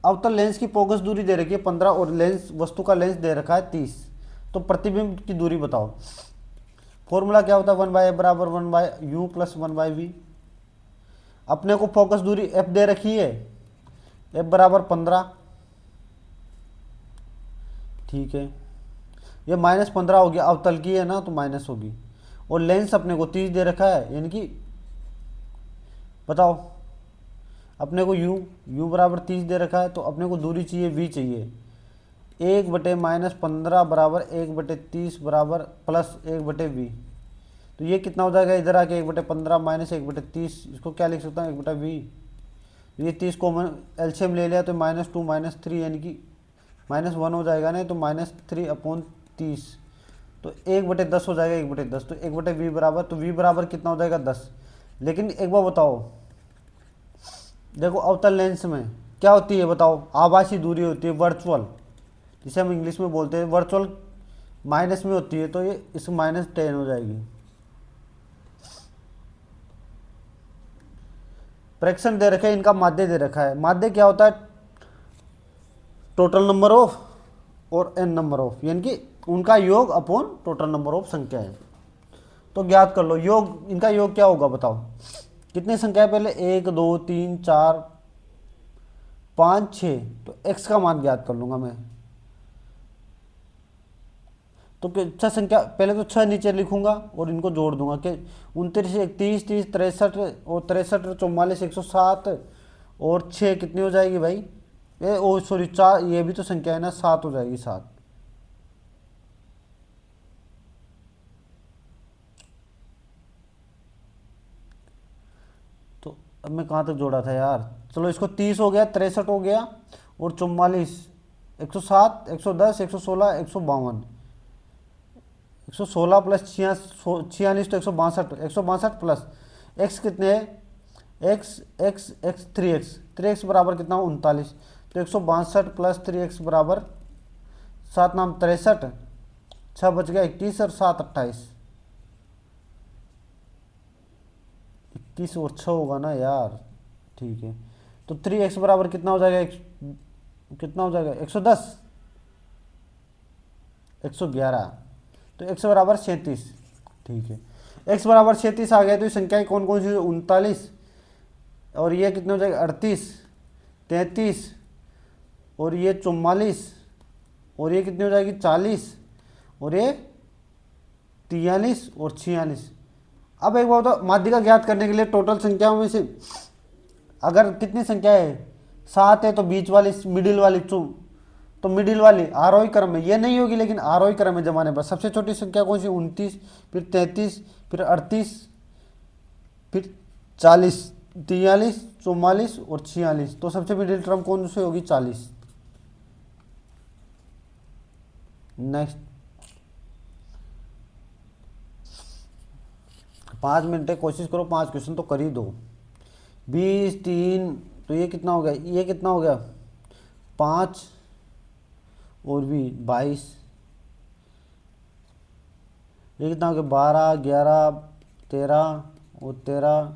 [SPEAKER 1] अवतल लेंस की फोकस दूरी दे रखी है 15 और लेंस वस्तु का लेंस दे रखा है 30, तो प्रतिबिंब की दूरी बताओ। फॉर्मूला क्या होता है, 1/a = 1/u + 1/v। अपने को फोकस दूरी f दे रखी है, f = 15, ठीक है। ये -15 हो गया, अवतल की है ना तो माइनस होगी। और लेंस अपने को 30 दे रखा है, यानी कि बताओ अपने को u = 30 दे रखा है, तो अपने को दूरी चाहिए v चाहिए। 1/-15 = 1/30 +1/v। तो ये कितना हो जाएगा, इधर आके 1/15 - 1/30, इसको क्या लिख सकता हूँ 1/v। ये 30 कॉमन एलसीएम ले लिया तो -2 - 3, यानी कि -1 हो जाएगा ना, तो -3/30, तो 1/10 हो जाएगा, 1/10, तो 1/v बराबर, तो v बराबर कितना हो जाएगा 10। लेकिन एक बार बताओ, देखो अवतल लेंस में क्या होती है बताओ, आभासी दूरी होती है, वर्चुअल, जिसे हम इंग्लिश में बोलते हैं। वर्चुअल माइनस में होती है, तो ये इस -10 हो जाएगी। फ्रैक्शन दे रखा है, इनका माध्य दे रखा है। माध्य क्या होता है, टोटल नंबर ऑफ और n नंबर ऑफ, यानी कि उनका योग अपॉन टोटल नंबर ऑफ संख्या है। तो ज्ञात कर लो योग, इनका योग क्या होगा बताओ। कितनी संख्या है पहले, 1 2 3 4 5 6, तो x का मान ज्ञात कर लूँगा मैं। तो छह संख्या, पहले तो छः नीचे लिखूंगा और इनको जोड़ दूंगा कि 29, 31, 30, 63 और 63, 44, 107 और 6 कितनी हो जाएगी भाई, ये ओ सॉरी 4, ये भी तो संख्या है ना, 7 हो जाएगी, 7। तो अब मैं कहाँ तक जोड़ा था यार, चलो इसको 30 हो गया, 63 हो गया और 44, 107, 110, 116, 152, 116 प्लस 46 तो 162, 162 प्लस एक्स कितने है, एक्स एक्स एक्स 3x बराबर कितना हो 39, तो 162 प्लस 3x बराबर 7 नाम 63, 6 बच गया 21 और 7 28, 21 और 6 होगा ना यार, ठीक है। तो 3x बराबर कितना हो जाएगा, कितना हो जाएगा 110, 111, तो x बराबर 37, ठीक है। x बराबर 37 आ गया, तो ये संख्याएं कौन कौन सी, 39 और ये कितने हो जाएगा 38, 33 और ये 44 और ये कितनी हो जाएगी 40 और ये 43 और 46। अब एक बात बताओ, माध्यिका ज्ञात करने के लिए टोटल संख्याओं में से अगर कितनी संख्या है, 7 है, तो बीच वाली मिडिल वाली तो मिडिल वाली आरोही क्रम में ये नहीं होगी, लेकिन आरोही क्रम में जमाने पर सबसे छोटी संख्या कौन सी, 29, फिर 33, फिर 38, फिर 40, 43, 44 और 46, तो सबसे मिडिल टर्म कौन सी होगी, 40। नेक्स्ट 5 मिनट है, कोशिश करो 5 क्वेश्चन तो कर ही दो। 20, 3, तो ये कितना हो गया, ये कितना हो गया 5 और भी 22, ये कितना हो गया 12, 11, 13 और 13,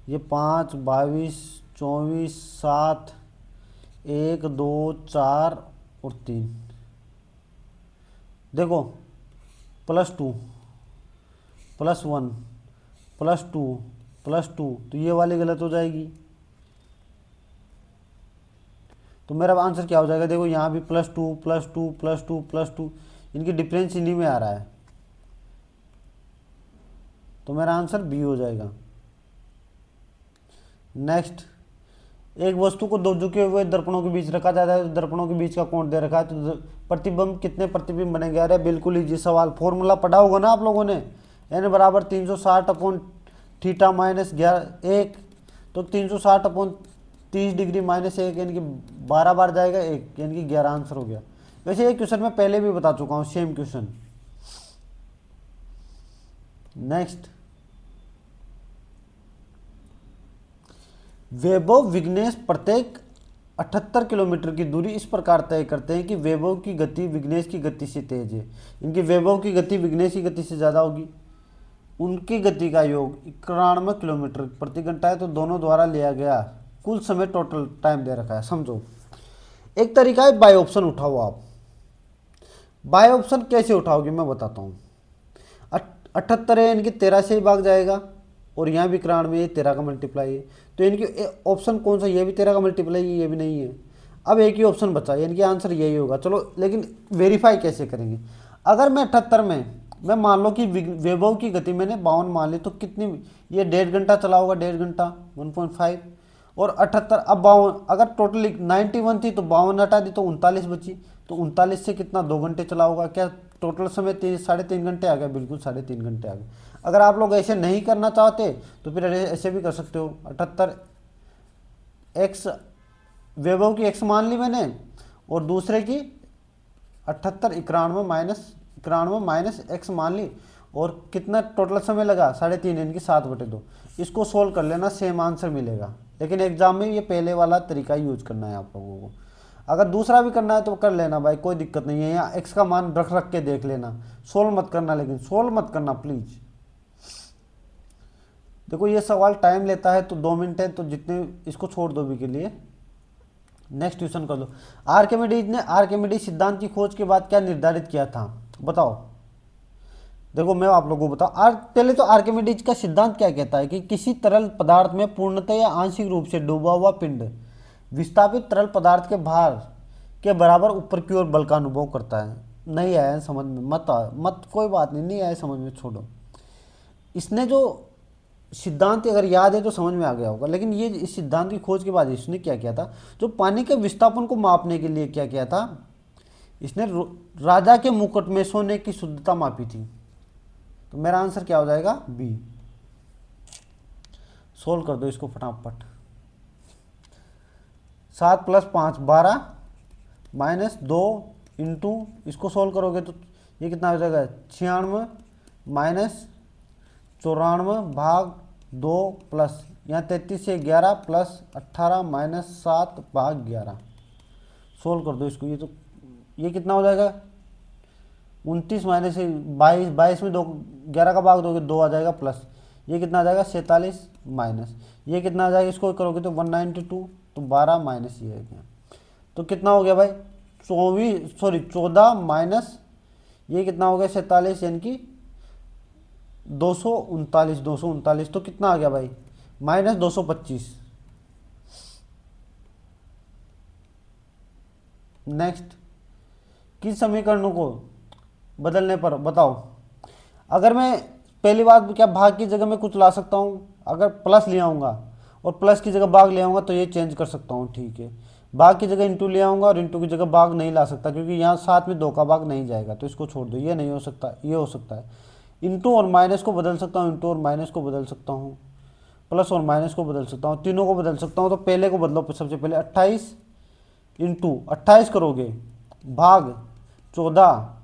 [SPEAKER 1] ये 5, 22, 24, 7, 1, 2, 4 और 3, देखो +2, +1, +2, +2, तो ये वाली गलत हो जाएगी। तो मेरा आंसर क्या हो जाएगा, देखो यहाँ भी +2, +2, +2, +2, इनकी डिफरेंस इन्हीं में आ रहा है, तो मेरा आंसर बी हो जाएगा। नेक्स्ट, एक वस्तु को दो झुके हुए दर्पणों के बीच रखा जाता है, तो दर्पणों के बीच का कोण दे रखा है, तो प्रतिबिंब कितने प्रतिबिंब बनेंगे। अरे बिल्कुल इजी सवाल, फॉर्मूला पढ़ा होगा ना आप लोगों ने, n बराबर 360/θ माइनस 1, तो 360/30 डिग्री माइनस 1 यानी कि 12 बार जाएगा 1, यानी कि 11 आंसर हो गया। वैसे ये क्वेश्चन मैं पहले भी बता चुका हूँ, सेम क्वेश्चन। नेक्स्ट, वैभव विघ्नेश प्रत्येक 78 किलोमीटर की दूरी इस प्रकार तय करते हैं कि वैभव की गति विघ्नेश की गति से तेज है। इनकी वैभव की गति विघ्नेश की गति से ज़्यादा होगी। उनकी गति का योग 91 किलोमीटर प्रति घंटा है, तो दोनों द्वारा लिया गया कुल समय टोटल टाइम दे रखा है। समझो, एक तरीका है बाय ऑप्शन उठाओ। आप बाय ऑप्शन कैसे उठाओगे मैं बताता हूँ। 78 है, इनकी 13 से ही भाग जाएगा, और यहाँ भी 91 में ये 13 का मल्टीप्लाई है, तो इनकी ऑप्शन कौन सा, ये भी 13 का मल्टीप्लाई है, ये भी नहीं है। अब एक ही ऑप्शन बचा, यानी कि आंसर यही होगा। चलो लेकिन वेरीफाई कैसे करेंगे। अगर मैं 78 में मैं मान लो कि वैभव की गति मैंने 52 मान ली, तो कितनी, ये 1.5 घंटा चला होगा, 1.5 घंटा 1.5, और 78 अब 52, अगर टोटल 91 थी तो 52 हटा दी तो 39 बची, तो 39 से कितना 2 घंटे चला होगा। क्या टोटल समय 3.5 घंटे आ गया, बिल्कुल 3.5 घंटे आ गए। अगर आप लोग ऐसे नहीं करना चाहते तो फिर ऐसे भी कर सकते हो। 78 x वैभव की x मान ली मैंने, और दूसरे की 78 91 माइनस x मान ली, और कितना टोटल समय लगा 3.5, इनकी 7/2। इसको सोल्व कर लेना, सेम आंसर मिलेगा। लेकिन एग्जाम में ये पहले वाला तरीका यूज करना है आप लोगों को। अगर दूसरा भी करना है तो कर लेना भाई, कोई दिक्कत नहीं है। यहाँ x का मान रख रख के देख लेना, सोल्व मत करना, लेकिन सोल्व मत करना प्लीज। देखो ये सवाल टाइम लेता है, तो 2 मिनट है, तो जितने इसको छोड़ दो अभी के लिए, नेक्स्ट क्वेश्चन कर दो। आर्किमिडीज ने आर्किमिडीज सिद्धांत की खोज के बाद क्या निर्धारित किया था, बताओ। देखो मैं आप लोगों को बताऊं, पहले तो आर्किमिडीज का सिद्धांत क्या कहता है कि किसी तरल पदार्थ में पूर्णतः या आंशिक रूप से डूबा हुआ पिंड विस्थापित तरल पदार्थ के भार के बराबर ऊपर की ओर बल का अनुभव करता है। नहीं आया समझ में, मत कोई बात नहीं, नहीं आया समझ में, छोड़ो। इसने जो सिद्धांत अगर याद है तो समझ में आ गया होगा, लेकिन ये इस सिद्धांत की खोज के बाद इसने क्या किया था, जो पानी के विस्थापन को मापने के लिए क्या किया था, इसने राजा के मुकुट में सोने की शुद्धता मापी थी। तो मेरा आंसर क्या हो जाएगा, बी। सोल्व कर दो इसको फटाफट। 7 + 5 12 -2 इंटू, इसको सोल्व करोगे तो ये कितना हो जाएगा, 96 -94 भाग 2 प्लस यहाँ 33 से 11 प्लस 18 -7 भाग 11। सोल्व कर दो इसको, ये कितना हो जाएगा, 29 माइनस 22, 22 में 2 11 का भाग दोगे 2 आ जाएगा, प्लस ये कितना आ जाएगा 47 माइनस ये कितना आ जाएगा, इसको करोगे तो 192, तो 12 माइनस ये है क्या, तो कितना हो गया भाई 14 माइनस ये कितना हो गया 47, यानी कि 239, तो कितना आ गया भाई -225। नेक्स्ट, किस समीकरणों को बदलने पर बताओ। अगर मैं पहली बात क्या भाग की जगह में कुछ ला सकता हूँ, अगर प्लस ले आऊँगा और प्लस की जगह भाग ले आऊँगा तो ये चेंज कर सकता हूँ, ठीक है। भाग की जगह इंटू ले आऊँगा और इंटू की जगह भाग नहीं ला सकता, क्योंकि यहाँ साथ में 2 का भाग नहीं जाएगा, तो इसको छोड़ दो, ये नहीं हो सकता, ये हो सकता है। इंटू और माइनस को बदल सकता हूँ, इंटू और माइनस को बदल सकता हूँ, प्लस और माइनस को बदल सकता हूँ, तीनों को बदल सकता हूँ। तो पहले को बदलो, सबसे पहले 28 इंटू 28 करोगे भाग 14,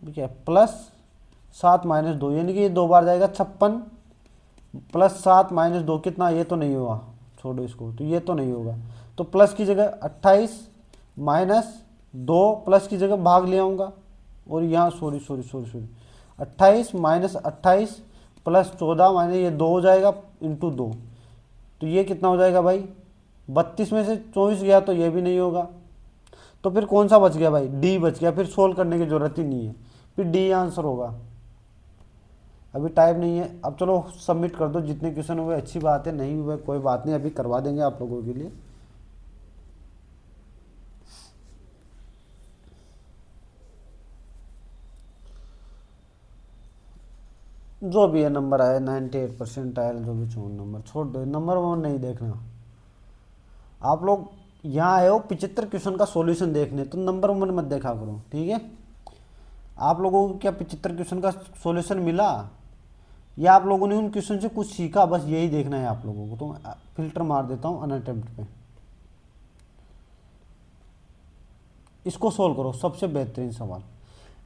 [SPEAKER 1] ठीक है, प्लस 7 - 2, यानी कि ये 2 बार जाएगा 56 प्लस 7 - 2 कितना, ये तो नहीं होगा, छोड़ो इसको, तो ये तो नहीं होगा। तो प्लस की जगह 28 - 2 प्लस की जगह भाग ले आऊँगा, और यहाँ सॉरी 28 - 28 प्लस 14 माइनस ये 2 हो जाएगा इंटू 2, तो ये कितना हो जाएगा भाई 32 में से 24 गया, तो ये भी नहीं होगा। तो फिर कौन सा बच गया भाई, डी बच गया, फिर सोल्व करने की जरूरत ही नहीं है, फिर डी आंसर होगा। अभी टाइम नहीं है, अब चलो सबमिट कर दो, जितने क्वेश्चन हुए अच्छी बात है, नहीं हुए कोई बात नहीं, अभी करवा देंगे आप लोगों के लिए। जो भी है नंबर आए 98% आए, जो भी नंबर छोड़ दो, नंबर वो नहीं देखना। आप लोग यहाँ आए हो 75 क्वेश्चन का सॉल्यूशन देखने, तो नंबर वन मत देखा करो, ठीक है। आप लोगों को क्या 75 क्वेश्चन का सॉल्यूशन मिला, या आप लोगों ने उन क्वेश्चन से कुछ सीखा, बस यही देखना है आप लोगों को। तो मैं फिल्टर मार देता हूँ अनअटेम्प्ट पे, इसको सोल्व करो। सबसे बेहतरीन सवाल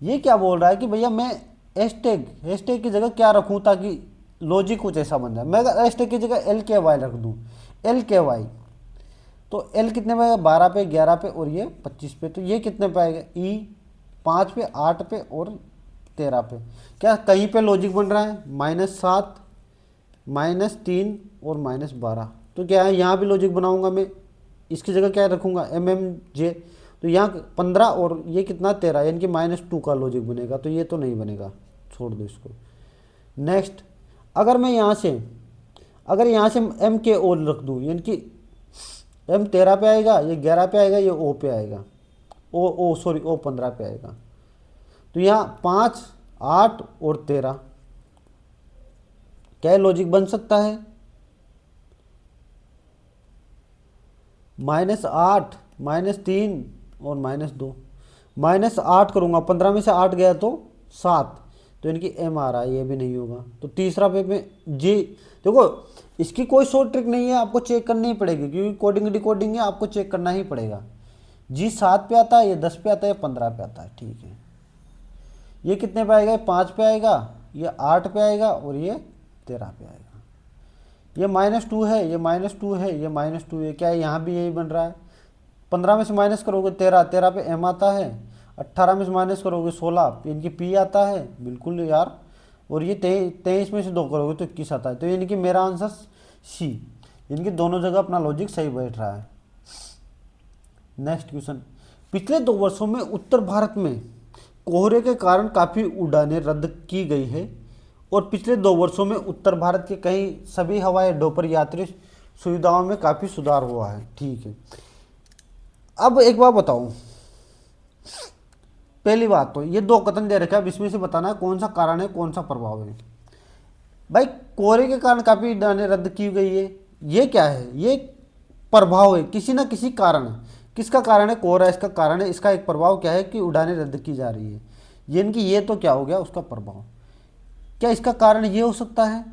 [SPEAKER 1] ये क्या बोल रहा है कि भैया मैं हैशटैग की जगह क्या रखूं ताकि लॉजिक कुछ ऐसा बन जाए। मैं अगर हैशटैग की जगह LKY रख दूं, LKY, तो L कितने पे आएगा 12 पे, 11 पे और ये 25 पे, तो ये कितने पे आएगा E 5 पे, 8 पे और 13 पे। क्या कहीं पे लॉजिक बन रहा है -7 -3 और -12, तो क्या है यहाँ भी लॉजिक बनाऊंगा मैं, इसकी जगह क्या रखूंगा MMJ, तो यहाँ 15 और ये कितना 13, यानी कि -2 का लॉजिक बनेगा, तो ये तो नहीं बनेगा, छोड़ दो इसको। नेक्स्ट, अगर मैं यहाँ से MKO रख दूँ, यानी कि M 13 पे आएगा, ये 11 पे आएगा, ये O पे आएगा, O 15 पे आएगा, तो यहाँ 5 8 और 13, क्या लॉजिक बन सकता है -8 -3 और -2, -8 करूँगा, 15 में से 8 गया तो 7, तो यानी कि M आ रहा है, ये भी नहीं होगा। तो तीसरा पे में जी, देखो इसकी कोई शॉर्ट ट्रिक नहीं है, आपको चेक करनी ही पड़ेगी, क्योंकि कोडिंग डिकोडिंग है, आपको चेक करना ही पड़ेगा। जी 7 पे आता है, ये 10 पे आता है, 15 पे आता है, ठीक है। ये कितने पे आएगा, 5 पे आएगा, ये 8 पे आएगा और ये 13 पे आएगा। ये -2 है, ये -2 है, ये -2 है, क्या है यहाँ भी यही बन रहा है। 15 में से माइनस करोगे 13, 13 पे M आता है, 18 में से माइनस करोगे 16, इनकी P आता है, बिल्कुल यार, और ये 23 में से 2 करोगे तो 21 आता है। तो यानी कि मेरा आंसर C, यानी कि दोनों जगह अपना लॉजिक सही बैठ रहा है। नेक्स्ट क्वेश्चन, पिछले 2 वर्षों में उत्तर भारत में कोहरे के कारण काफ़ी उड़ानें रद्द की गई है, और पिछले 2 वर्षों में उत्तर भारत के कई सभी हवाई अड्डों पर यात्री सुविधाओं में काफ़ी सुधार हुआ है, ठीक है। अब एक बात बताओ, पहली बात तो ये दो कथन दे रखा है, अब इसमें से बताना है कौन सा कारण है कौन सा प्रभाव है। भाई कोहरे के कारण काफ़ी उड़ानें रद्द की गई है, ये क्या है, ये प्रभाव है, किसी ना किसी कारण है। किसका कारण है, कोहरा इसका कारण है, इसका एक प्रभाव क्या है कि उड़ानें रद्द की जा रही है। यानी कि ये तो क्या हो गया उसका प्रभाव, क्या इसका कारण ये हो सकता है।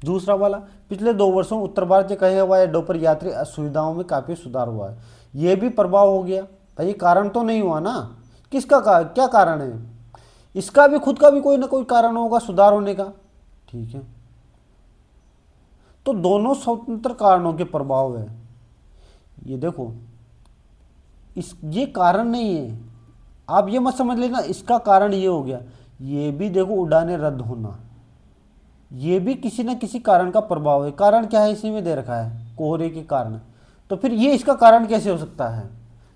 [SPEAKER 1] दूसरा वाला, पिछले 2 वर्षों उत्तर भारत के कई हवाई अड्डों पर यात्री सुविधाओं में काफ़ी सुधार हुआ है, ये भी प्रभाव हो गया। भाई ये कारण तो नहीं हुआ ना, किसका क्या कारण है, इसका भी खुद का भी कोई ना कोई कारण होगा सुधार होने का, ठीक है। तो दोनों स्वतंत्र कारणों के प्रभाव है। ये देखो, ये कारण नहीं है, आप ये मत समझ लेना इसका कारण ये हो गया, ये भी देखो उड़ानें रद्द होना, ये भी किसी न किसी कारण का प्रभाव है। कारण क्या है, इसी में दे रखा है कोहरे के कारण, तो फिर ये इसका कारण कैसे हो सकता है।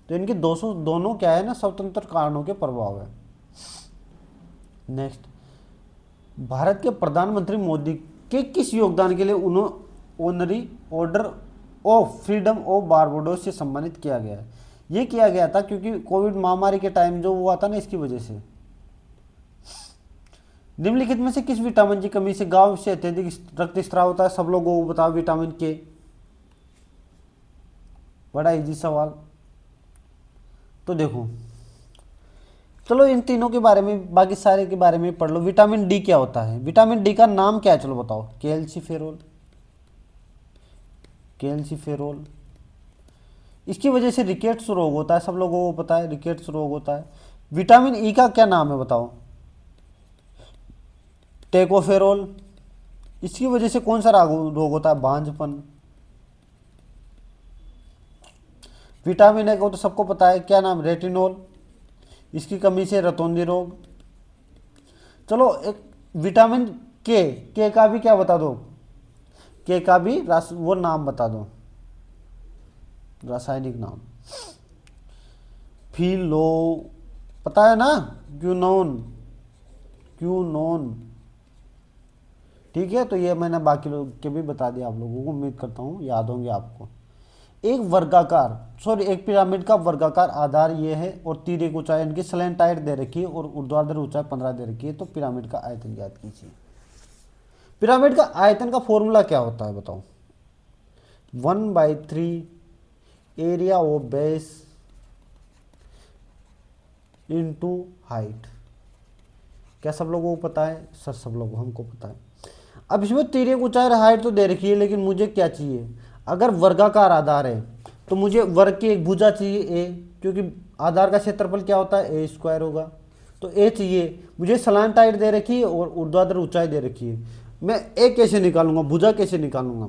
[SPEAKER 1] तो इनके दोनों क्या है ना, स्वतंत्र कारणों के प्रभाव है। नेक्स्ट, भारत के प्रधानमंत्री मोदी के किस योगदान के लिए उन्हें honorary order of freedom of Barbados से सम्मानित किया गया है। ये किया गया था क्योंकि कोविड महामारी के टाइम जो हुआ था ना, इसकी वजह से। निम्नलिखित में से किस विटामिन की कमी से गांव से अत्यधिक रक्तस्राव होता है, सब लोगों को बताओ। विटामिन के, बड़ा इजी सवाल। तो देखो, चलो इन तीनों के बारे में, बाकी सारे के बारे में पढ़ लो। विटामिन डी क्या होता है, विटामिन डी का नाम क्या है, चलो बताओ। Calciferol, calciferol. इसकी वजह से रिकेट्स रोग होता है, सब लोगों को पता है रिकेट्स रोग होता है। विटामिन ई का क्या नाम है बताओ, टेकोफेरोल। इसकी वजह से कौन सा रोग होता है, बांझपन। विटामिन ए को तो सबको पता है, क्या नाम, रेटिनोल। इसकी कमी से रतौंधी रोग। चलो एक विटामिन के का भी क्या बता दो, के का भी वो नाम बता दो, रासायनिक नाम। फिलो, पता है ना, क्यूनोन, क्यूनोन, ठीक है। तो ये मैंने बाकी लोग के भी बता दिया आप लोगों को, उम्मीद करता हूँ याद होंगे आपको। एक पिरामिड का वर्गाकार आधार ये है और तिर्यक ऊंचाई इनकी स्लैंटाइड दे रखी है और ऊर्ध्वाधर ऊंचाई 15 दे रखी है। तो पिरामिड का आयतन ज्ञात कीजिए। पिरामिड का आयतन का फॉर्मूला क्या होता है बताओ, 1/3 area of base into height. क्या सब लोगों को पता है, सर सब लोगों हमको पता है। अब इसमें तिर्यक ऊंचाई और हाइट तो दे रखी है, लेकिन मुझे क्या चाहिए, अगर वर्गाकार आधार है तो मुझे वर्ग की एक भुजा चाहिए ए, क्योंकि आधार का क्षेत्रफल क्या होता है, ए स्क्वायर होगा, तो ए चाहिए मुझे। स्लैंटाइड दे रखी है और ऊर्ध्वाधर ऊंचाई दे रखी है, मैं ए कैसे निकालूंगा, भुजा कैसे निकालूंगा।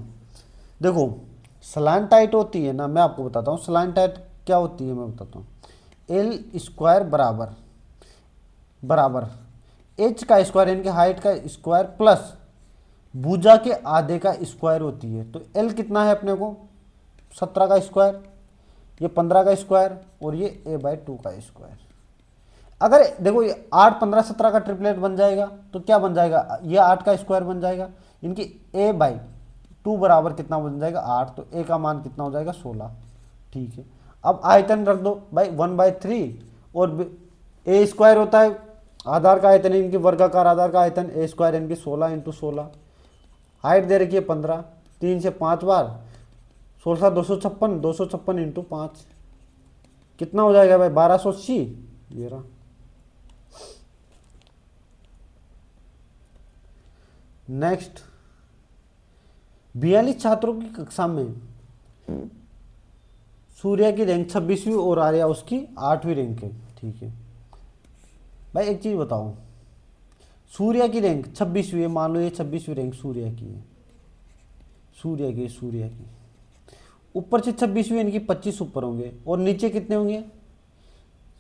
[SPEAKER 1] देखो स्लैंटाइड होती है ना, मैं आपको बताता हूँ स्लैंटाइड क्या होती है, मैं बताता हूँ। एल स्क्वायर बराबर बराबर एच का स्क्वायर यानी कि हाइट का स्क्वायर प्लस भुजा के आधे का स्क्वायर होती है। तो एल कितना है अपने को, 17 का स्क्वायर, ये 15 का स्क्वायर और ये a/2 का स्क्वायर। अगर देखो ये 8, 15, 17 का ट्रिपलेट बन जाएगा तो क्या बन जाएगा, ये 8 का स्क्वायर बन जाएगा, इनकी a/2 बराबर कितना बन जाएगा 8, तो a का मान कितना हो जाएगा 16, ठीक है। अब आयतन रख दो भाई 1/3 और a स्क्वायर होता है आधार का आयतन, इनकी वर्गाकार आधार का आयतन, a स्क्वायर इनकी 16 × 16, हाइट दे रखी है 15, 3 से 5 बार 16, 256, 256 × 5 कितना हो जाएगा भाई 1280, ये रहा। नेक्स्ट, 42 छात्रों की कक्षा में सूर्या की रैंक 26वीं और आर्या उसकी 8वीं रैंक है, ठीक है। भाई एक चीज बताओ, सूर्या की रैंक 26वीं है, मान लो ये 26वीं रैंक सूर्या की है, सूर्या की ऊपर से 26वीं इनकी 25 ऊपर होंगे और नीचे कितने होंगे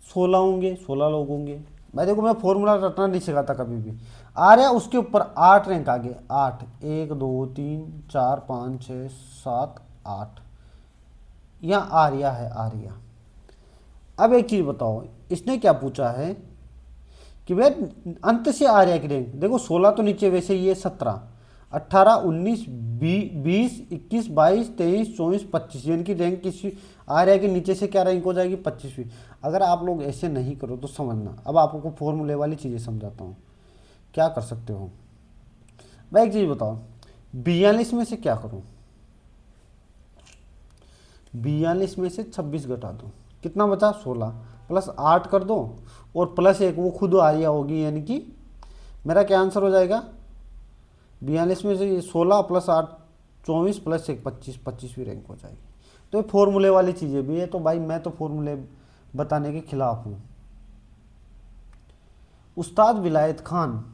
[SPEAKER 1] 16 होंगे, 16 लोग होंगे। भाई देखो मैं फॉर्मूला रटना नहीं सिखाता कभी भी। आर्या उसके ऊपर 8 रैंक आगे, 8, 1 2 3 4 5 6 7 8, यहाँ आर्या है आर्या। अब एक चीज बताओ, इसने क्या पूछा है कि भाई अंत से आर्या की रैंक देखो 16 तो नीचे, वैसे ये 17, 18, 19, 20, 21, 22, 23, 24, 25, यानी कि रैंक किसी आ रहा है कि नीचे से क्या रैंक हो जाएगी 25वीं। अगर आप लोग ऐसे नहीं करो तो समझना। अब आपको फॉर्मूले वाली चीज़ें समझाता हूँ क्या कर सकते हो। भाई एक चीज़ बताओ, 42 में से क्या करूँ, 42 में से 26 घटा दो, कितना बचा 16, प्लस 8 कर दो और प्लस 1 वो खुद आ रही होगी, यानी कि मेरा क्या आंसर हो जाएगा 42 में से 16 प्लस 8 24 प्लस 1 25, 25वीं रैंक हो जाएगी। तो ये फॉर्मूले वाली चीज़ें भी है। तो भाई मैं तो फॉर्मूले बताने के खिलाफ हूँ। उस्ताद विलायत खान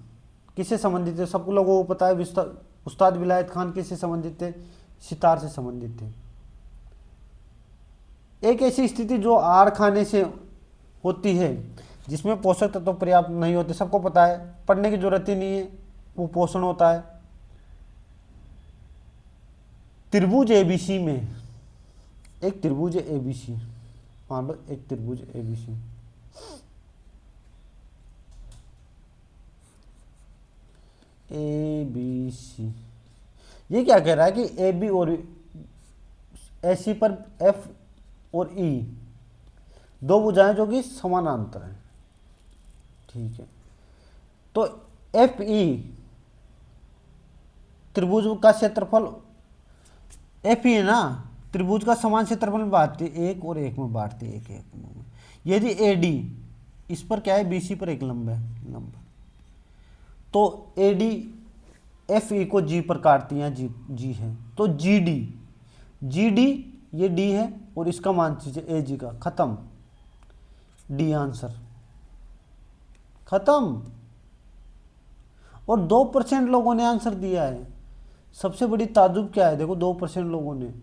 [SPEAKER 1] किससे संबंधित है, सब लोगों को पता है। उस्ताद विलायत खान किससे संबंधित थे, सितार से संबंधित थे। एक ऐसी स्थिति जो आहार खाने से होती है जिसमें पोषक तत्व पर्याप्त नहीं होते, सबको पता है, पढ़ने की जरूरत ही नहीं है, वो पोषण होता है। त्रिभुज एबीसी में, एक त्रिभुज एबीसी, मान लो एक त्रिभुज एबीसी, ए बी सी, ये क्या कह रहा है कि ए बी और ए सी पर एफ और ई दो भुजाएं जो कि समानांतर हैं, ठीक है। तो एफ ई त्रिभुज का क्षेत्रफल, एफ ई है ना, त्रिभुज का समान क्षेत्रफल में बांटती है, एक और एक में बांटती है, एक एक में। यदि ए डी, इस पर क्या है, बी सी पर एक लंब है, लंब, तो ए डी एफ ई को जी पर काटती है, जी जी है, तो जी डी, जी डी ये डी है और इसका मान लीजिए ए जी का, खत्म, डी आंसर, खत्म। और 2% लोगों ने आंसर दिया है। सबसे बड़ी ताजुब क्या है, देखो 2% लोगों ने,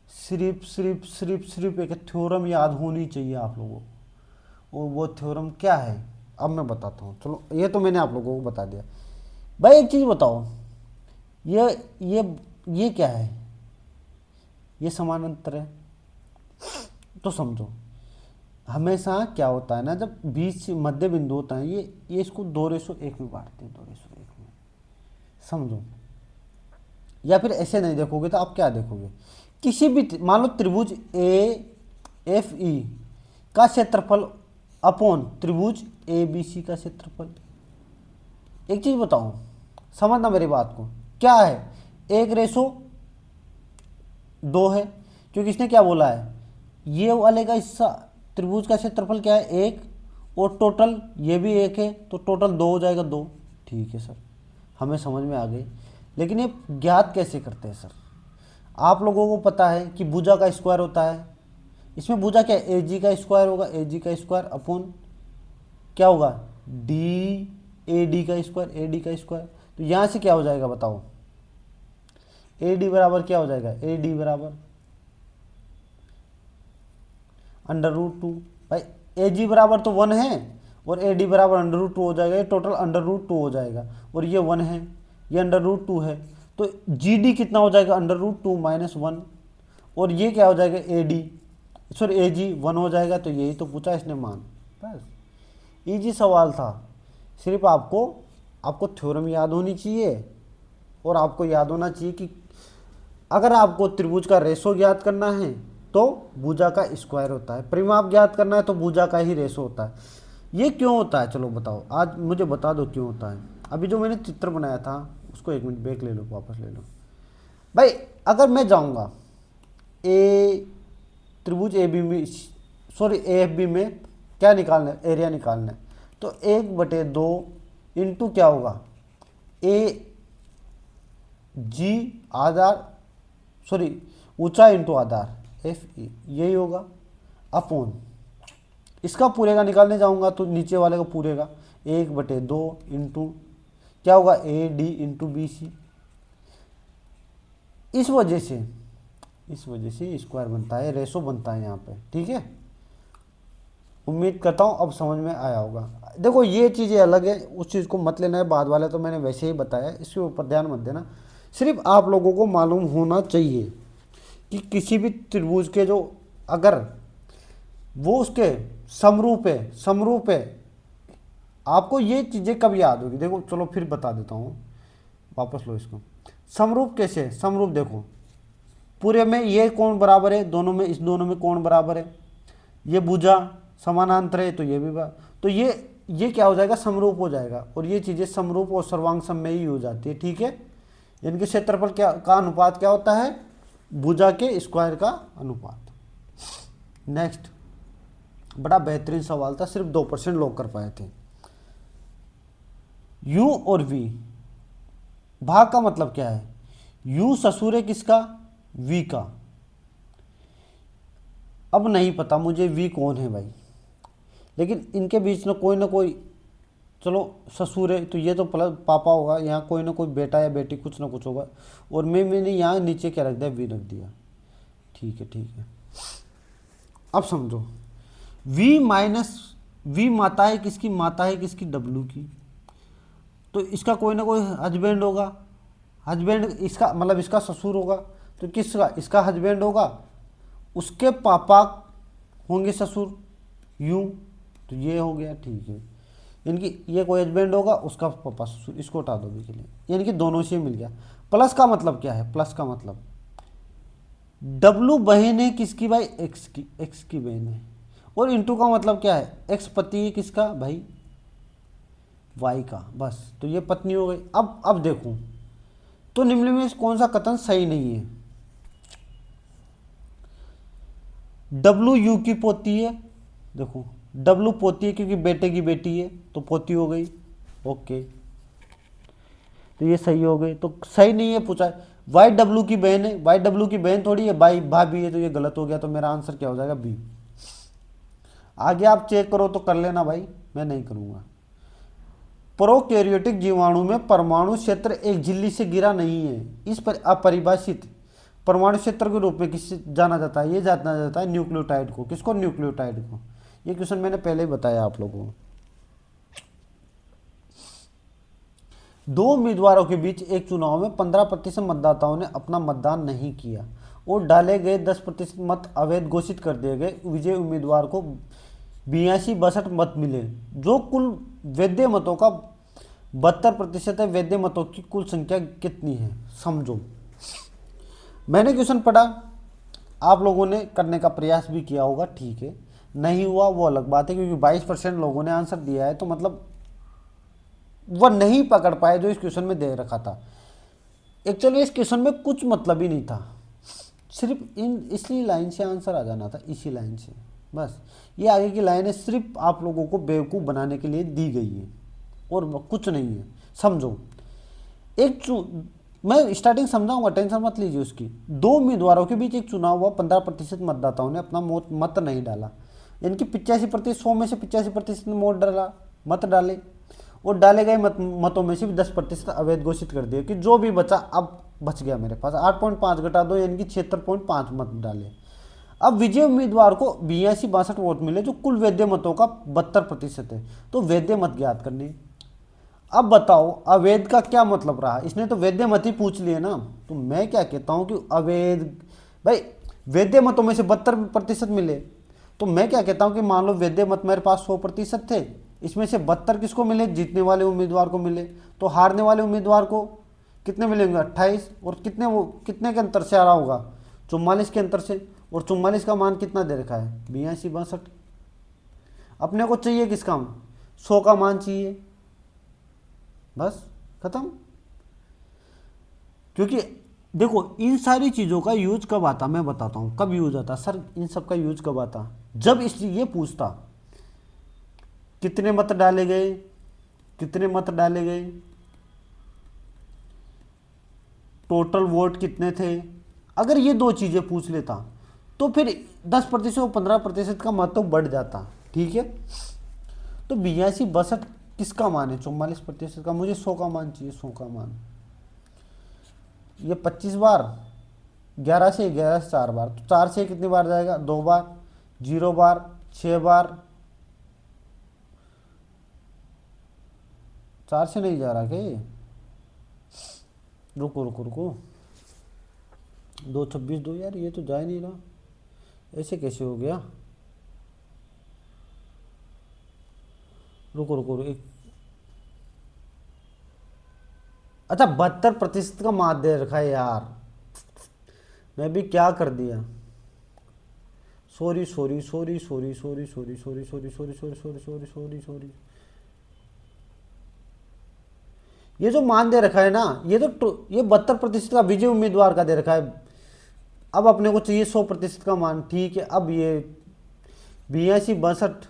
[SPEAKER 1] सिर्फ एक थ्योरम याद होनी चाहिए आप लोगों को, और वो थ्योरम क्या है अब मैं बताता हूँ। चलो ये तो मैंने आप लोगों को बता दिया। भाई एक चीज़ बताओ, ये क्या है, ये समानांतर है, तो समझो हमेशा क्या होता है ना, जब बीच मध्य बिंदु होता है, ये इसको 2:1 में बांटते हैं, 2:1 में, समझो। या फिर ऐसे नहीं देखोगे तो आप क्या देखोगे, किसी भी मान लो त्रिभुज ए एफ ई का क्षेत्रफल अपॉन त्रिभुज ए बी सी का क्षेत्रफल। एक चीज बताओ, समझना मेरी बात को, क्या है 1:2 है, क्योंकि इसने क्या बोला है, ये वाले का हिस्सा त्रिभुज का क्षेत्रफल क्या है 1, और टोटल ये भी 1 है, तो टोटल 2 हो जाएगा, 2। ठीक है सर, हमें समझ में आ गई। लेकिन ये ज्ञात कैसे करते हैं सर, आप लोगों को पता है कि भुजा का स्क्वायर होता है, इसमें भुजा क्या है, ए जी का स्क्वायर होगा, ए जी का स्क्वायर अपॉन क्या होगा, डी ए डी का स्क्वायर, ए डी का स्क्वायर। तो यहाँ से क्या हो जाएगा बताओ, ए डी बराबर क्या हो जाएगा, ए डी बराबर √2। भाई ए जी बराबर तो 1 है और ए डी बराबर √2 हो जाएगा, ये टोटल √2 हो जाएगा, और ये 1 है, ये √2 है, तो जी डी कितना हो जाएगा, √2 - 1, और ये क्या हो जाएगा, ए डी सॉरी ए जी 1 हो जाएगा। तो यही तो पूछा इसने मान, बस इजी सवाल था। सिर्फ आपको थ्योरम याद होनी चाहिए, और आपको याद होना चाहिए कि अगर आपको त्रिभुज का रेशो ज्ञात करना है तो भुजा का स्क्वायर होता है, परिमाप ज्ञात करना है तो भुजा का ही रेशो होता है। ये क्यों होता है, चलो बताओ, आज मुझे बता दो क्यों होता है। अभी जो मैंने चित्र बनाया था उसको 1 मिनट बैक ले लो, वापस ले लो। भाई अगर मैं जाऊंगा त्रिभुज ए बी में, सॉरी ए एफ बी में क्या निकालना है, एरिया निकालना है, तो 1/2 इंटू क्या होगा, ए जी आधार, सॉरी ऊंचाई इंटू आधार एफ ई, यही होगा, अपॉन इसका पूरे का निकालने जाऊंगा तो नीचे वाले का पूरे का 1/2 इंटू क्या होगा, A D into B C. इस वजह से स्क्वायर बनता है, रेशो बनता है यहाँ पे, ठीक है। उम्मीद करता हूँ अब समझ में आया होगा। देखो ये चीज़ें अलग है, उस चीज़ को मत लेना है, बाद वाले तो मैंने वैसे ही बताया, इसके ऊपर ध्यान मत देना। सिर्फ आप लोगों को मालूम होना चाहिए कि किसी भी त्रिभुज के जो अगर वो उसके समरूप है, आपको ये चीज़ें कब याद होगी, देखो चलो फिर बता देता हूँ। वापस लो इसको। समरूप कैसे है? समरूप देखो, पूरे में ये कोण बराबर है, दोनों में, इस दोनों में कोण बराबर है, ये भुजा समानांतर है तो ये भी तो ये क्या हो जाएगा? समरूप हो जाएगा। और ये चीजें समरूप और सर्वांग सम में ही हो जाती है, ठीक है। इनके क्षेत्रफल क्या का अनुपात क्या होता है? भुजा के स्क्वायर का अनुपात। नेक्स्ट, बड़ा बेहतरीन सवाल था, सिर्फ 2% लोग कर पाए थे। यू और वी, भाग का मतलब क्या है? यू ससुर है किसका? वी का। अब नहीं पता मुझे वी कौन है भाई, लेकिन इनके बीच में कोई ना कोई, चलो ससुर है तो ये तो प्लस पापा होगा, यहाँ कोई ना कोई बेटा या बेटी कुछ ना कुछ होगा। और मैंने यहाँ नीचे क्या रख दिया? वी रख दिया, ठीक है ठीक है। अब समझो, वी माइनस वी माता है किसकी? माता है किसकी? डब्लू की। तो इसका कोई ना कोई हस्बैंड होगा, हस्बैंड इसका मतलब इसका ससुर होगा, तो किसका? इसका हस्बैंड होगा, उसके पापा होंगे ससुर, यूं, तो ये हो गया, ठीक है। यानी कि ये कोई हस्बैंड होगा, उसका पापा ससुर, इसको हटा दो भी के लिए, यानी कि दोनों से मिल गया। प्लस का मतलब क्या है? प्लस का मतलब डब्लू बहन है किसकी भाई? एक्स की, एक्स की बहन है। और इंटू का मतलब क्या है? एक्स पति है किसका भाई? वाई का, बस। तो ये पत्नी हो गई। अब देखो, तो निम्न में से कौन सा कथन सही नहीं है? डब्लू यू की पोती है, देखो डब्लू पोती है क्योंकि बेटे की बेटी है, तो पोती हो गई, ओके, तो ये सही हो गई। तो सही नहीं है पूछा है। वाई डब्लू की बहन है, वाई डब्लू की बहन थोड़ी है, भाई भाभी है, तो ये गलत हो गया। तो मेरा आंसर क्या हो जाएगा? बी। आगे आप चेक करो तो कर लेना भाई, मैं नहीं करूंगा। प्रोकैरियोटिक जीवाणु में परमाणु क्षेत्र एक झिल्ली से गिरा नहीं है। इस पर अपरिभाषित परमाणु क्षेत्र के रूप में किससे जाना जाता है? ये जाना जाता है न्यूक्लियोटाइड को। किसको? न्यूक्लियोटाइड को। ये क्वेश्चन मैंने पहले ही बताया आप लोगों को। दो उम्मीदवारों के बीच एक चुनाव में 15% मतदाताओं ने अपना मतदान नहीं किया और डाले गए 10% मत अवैध घोषित कर दिए गए। विजयी उम्मीदवार को 82-62 मत मिले, जो कुल वैध मतों का 72% है। वैध मतों की कुल संख्या कितनी है? समझो, मैंने क्वेश्चन पढ़ा, आप लोगों ने करने का प्रयास भी किया होगा, ठीक है। नहीं हुआ वो अलग बात है, क्योंकि 22% लोगों ने आंसर दिया है, तो मतलब वह नहीं पकड़ पाए जो इस क्वेश्चन में दे रखा था। एक्चुअली इस क्वेश्चन में कुछ मतलब ही नहीं था, सिर्फ इन इसलिए लाइन से आंसर आ जाना था, इसी लाइन से बस। ये आगे की लाइनें सिर्फ आप लोगों को बेवकूफ़ बनाने के लिए दी गई है और कुछ नहीं है। समझो, मैं स्टार्टिंग समझाऊंगा, टेंशन मत लीजिए उसकी। दो उम्मीदवारों के बीच एक चुनाव हुआ, 15% मतदाताओं ने अपना मत नहीं डाला, यानी कि 85%, 100 में से 85% ने मत डाले, और डाले गए मतों में से भी 10% अवैध घोषित कर दिए कि जो भी बचा, अब बच गया मेरे पास 8.5 घटा दो, यानी कि 76.5 मत डाले। अब विजय उम्मीदवार को 82-62 वोट मिले, जो कुल वैध मतों का 72% है। तो वैध मत ज्ञात करने। अब बताओ अवैध का क्या मतलब रहा? इसने तो वैध मत ही पूछ लिए ना। तो मैं क्या कहता हूं कि अवैध, भाई वैध मतों में से 72% मिले, तो मैं क्या कहता हूं कि मान लो वैध मत मेरे पास 100% थे, इसमें से 72 किसको मिले? जीतने वाले उम्मीदवार को मिले। तो हारने वाले उम्मीदवार को कितने मिलेंगे? 28। और कितने के अंतर से आ रहा होगा? 44 के अंतर से। और 44 का मान कितना दे रखा है? 82-62। अपने को चाहिए किसका? 100 का मान चाहिए, बस खत्म। क्योंकि देखो, इन सारी चीज़ों का यूज कब आता, मैं बताता हूँ कब यूज आता। सर इन सब का यूज कब आता? जब इसलिए ये पूछता कितने मत डाले गए, कितने मत डाले गए, टोटल वोट कितने थे। अगर ये दो चीज़ें पूछ लेता तो फिर 10% और 15% का मत तो बढ़ जाता, ठीक है। तो 82-62 किसका मान है? 44% का। मुझे 100 का मान चाहिए, 100 का मान। ये 25 बार, 11 से 4 बार, तो 4 से कितनी बार जाएगा? 2 बार, 0 बार, 6 बार। 4 से नहीं जा रहा क्या ये? रुको रुको रुको, 2 26 2, यार ये तो जा ही नहीं रहा, ऐसे कैसे हो गया? रुको रुको एक, अच्छा 72% का मार्क दे रखा है यार, मैं भी क्या कर दिया। Sorry sorry sorry sorry sorry sorry sorry sorry sorry sorry sorry sorry sorry sorry, ये जो मान दे रखा है ना, ये 72% का विजय उम्मीदवार का दे रखा है। अब अपने को चाहिए 100% का मान, ठीक है। अब ये 82 62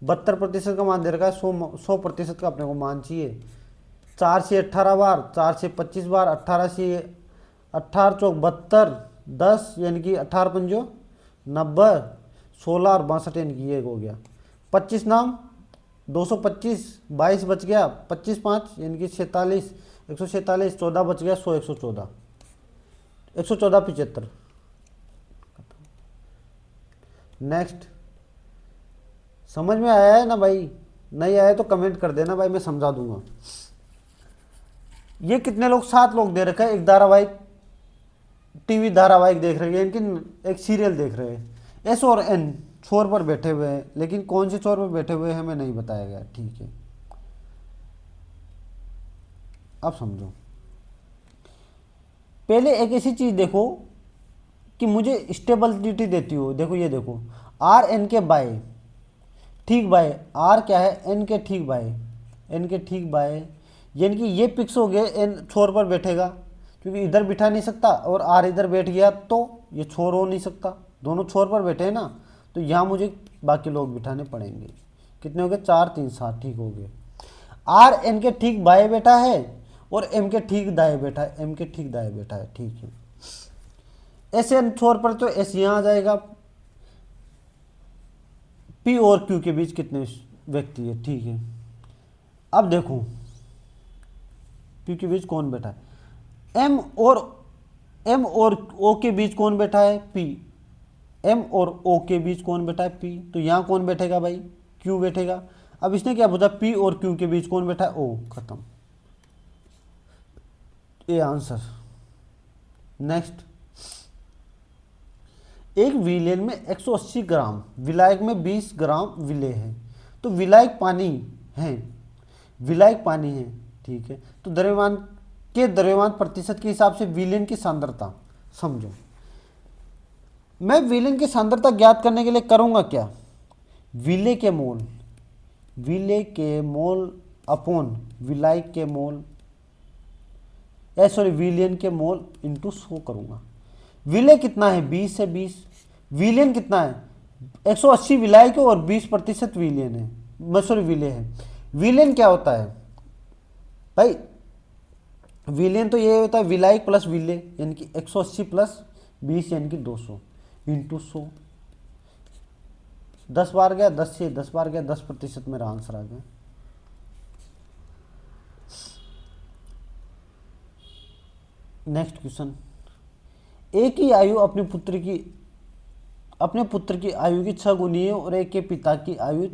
[SPEAKER 1] 72% का मान दे रखा है, 100% का अपने को मान चाहिए। 4 से 18 बार, 4 से 25 बार, 18 से 18 चौक 72, 10 यानी कि 18 पंजो 90, 16 और 62 यानी कि ये हो गया 25 नाम 225, 22 बच गया, 25 5 यानी कि 46, 146, 14 बच गया, 100 114, 114 75। नेक्स्ट, समझ में आया है ना भाई? नहीं आया तो कमेंट कर देना भाई, मैं समझा दूंगा। ये कितने लोग, 7 लोग दे रखा है, एक धारावाहिक, टीवी धारावाहिक देख रहे हैं, इनकी एक सीरियल देख रहे हैं। एस और एन छोर पर बैठे हुए हैं, लेकिन कौन से छोर पर बैठे हुए हैं हमें नहीं बताया गया, ठीक है। अब समझो, पहले एक ऐसी चीज देखो कि मुझे स्टेबिलिटी देती हो। देखो ये देखो, आर एन के बाय ठीक बाय, आर क्या है, एन के ठीक बाय, एन के ठीक बाय, यानी कि ये फिक्स हो गए, एन छोर पर बैठेगा क्योंकि इधर बिठा नहीं सकता, और आर इधर बैठ गया तो ये छोर हो नहीं सकता, दोनों छोर पर बैठे हैं ना, तो यहाँ मुझे बाकी लोग बिठाने पड़ेंगे। कितने हो गए, 4 3 7, ठीक हो गए। आर एन के ठीक बाएं बैठा है और एम के ठीक दाएं बैठा है, एम के ठीक दाएं बैठा है, ठीक है। एस एन छोर पर तो एस यहाँ आ जाएगा। पी और क्यू के बीच कितने व्यक्ति है, ठीक है। अब देखो पी के बीच कौन बैठा है, एम और ओ के बीच कौन बैठा है, पी। एम और ओ के बीच कौन बैठा है, पी। तो यहां कौन बैठेगा भाई, क्यू बैठेगा। अब इसने क्या पूछा, पी और क्यू के बीच कौन बैठा है, ओ, खत्म, ये आंसर। नेक्स्ट, एक विलेन में 180 ग्राम, विलायक में 20 ग्राम विलेय है, तो विलायक पानी है, विलायक पानी है, ठीक है। तो द्रव्यमान प्रतिशत के हिसाब से विलेन की सांद्रता समझो। मैं विलेन की सांद्रता ज्ञात करने के लिए करूंगा क्या, विलेय के मोल, विलेय के मोल अपॉन विलायक के मोल, सॉरी विलेन के मोल इंटू 100 करूंगा। विलेय कितना है, 20 से 20, विलेन कितना है 180 विलायक है और 20% विलेन है, सॉरी विलेय है। विलेन क्या होता है भाई, विलेन तो ये होता है विलायक प्लस विलेय, यानी कि 180 प्लस 20 यानी कि 200 इंटू 100। 10 बार गया, 10 से 10 बार गया, 10% मेरा आंसर आ गया। नेक्स्ट क्वेश्चन, एक ही आयु अपने पुत्र की आयु की 6 गुनी है और एक के पिता की आयु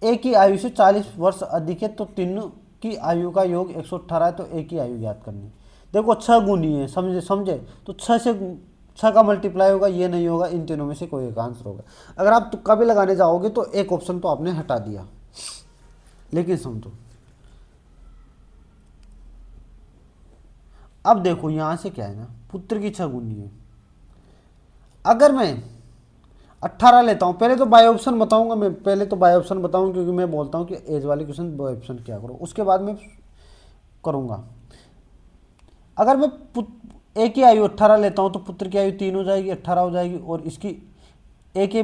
[SPEAKER 1] एक ही आयु से 40 वर्ष अधिक है, तो तीनों की आयु का योग 118 है, तो एक ही आयु ज्ञात करनी। देखो 6 गुनी है, समझे तो 6 से 6 का मल्टीप्लाई होगा, ये नहीं होगा, इन तीनों में से कोई एक आंसर होगा। अगर आप तुक्का भी लगाने जाओगे तो एक ऑप्शन तो आपने हटा दिया, लेकिन समझो। अब देखो यहां से क्या है ना, पुत्र की 6 गुनी है। अगर मैं 18 लेता हूं, पहले तो बाय ऑप्शन बताऊंगा मैं, पहले तो बाय ऑप्शन बताऊंगा क्योंकि मैं बोलता हूं कि एज वाले क्वेश्चन बाय ऑप्शन क्या करो, उसके बाद मैं करूंगा। अगर मैं एक ही आयु 18 लेता हूं तो पुत्र की आयु 3 हो जाएगी, 18 हो जाएगी, और इसकी एक ही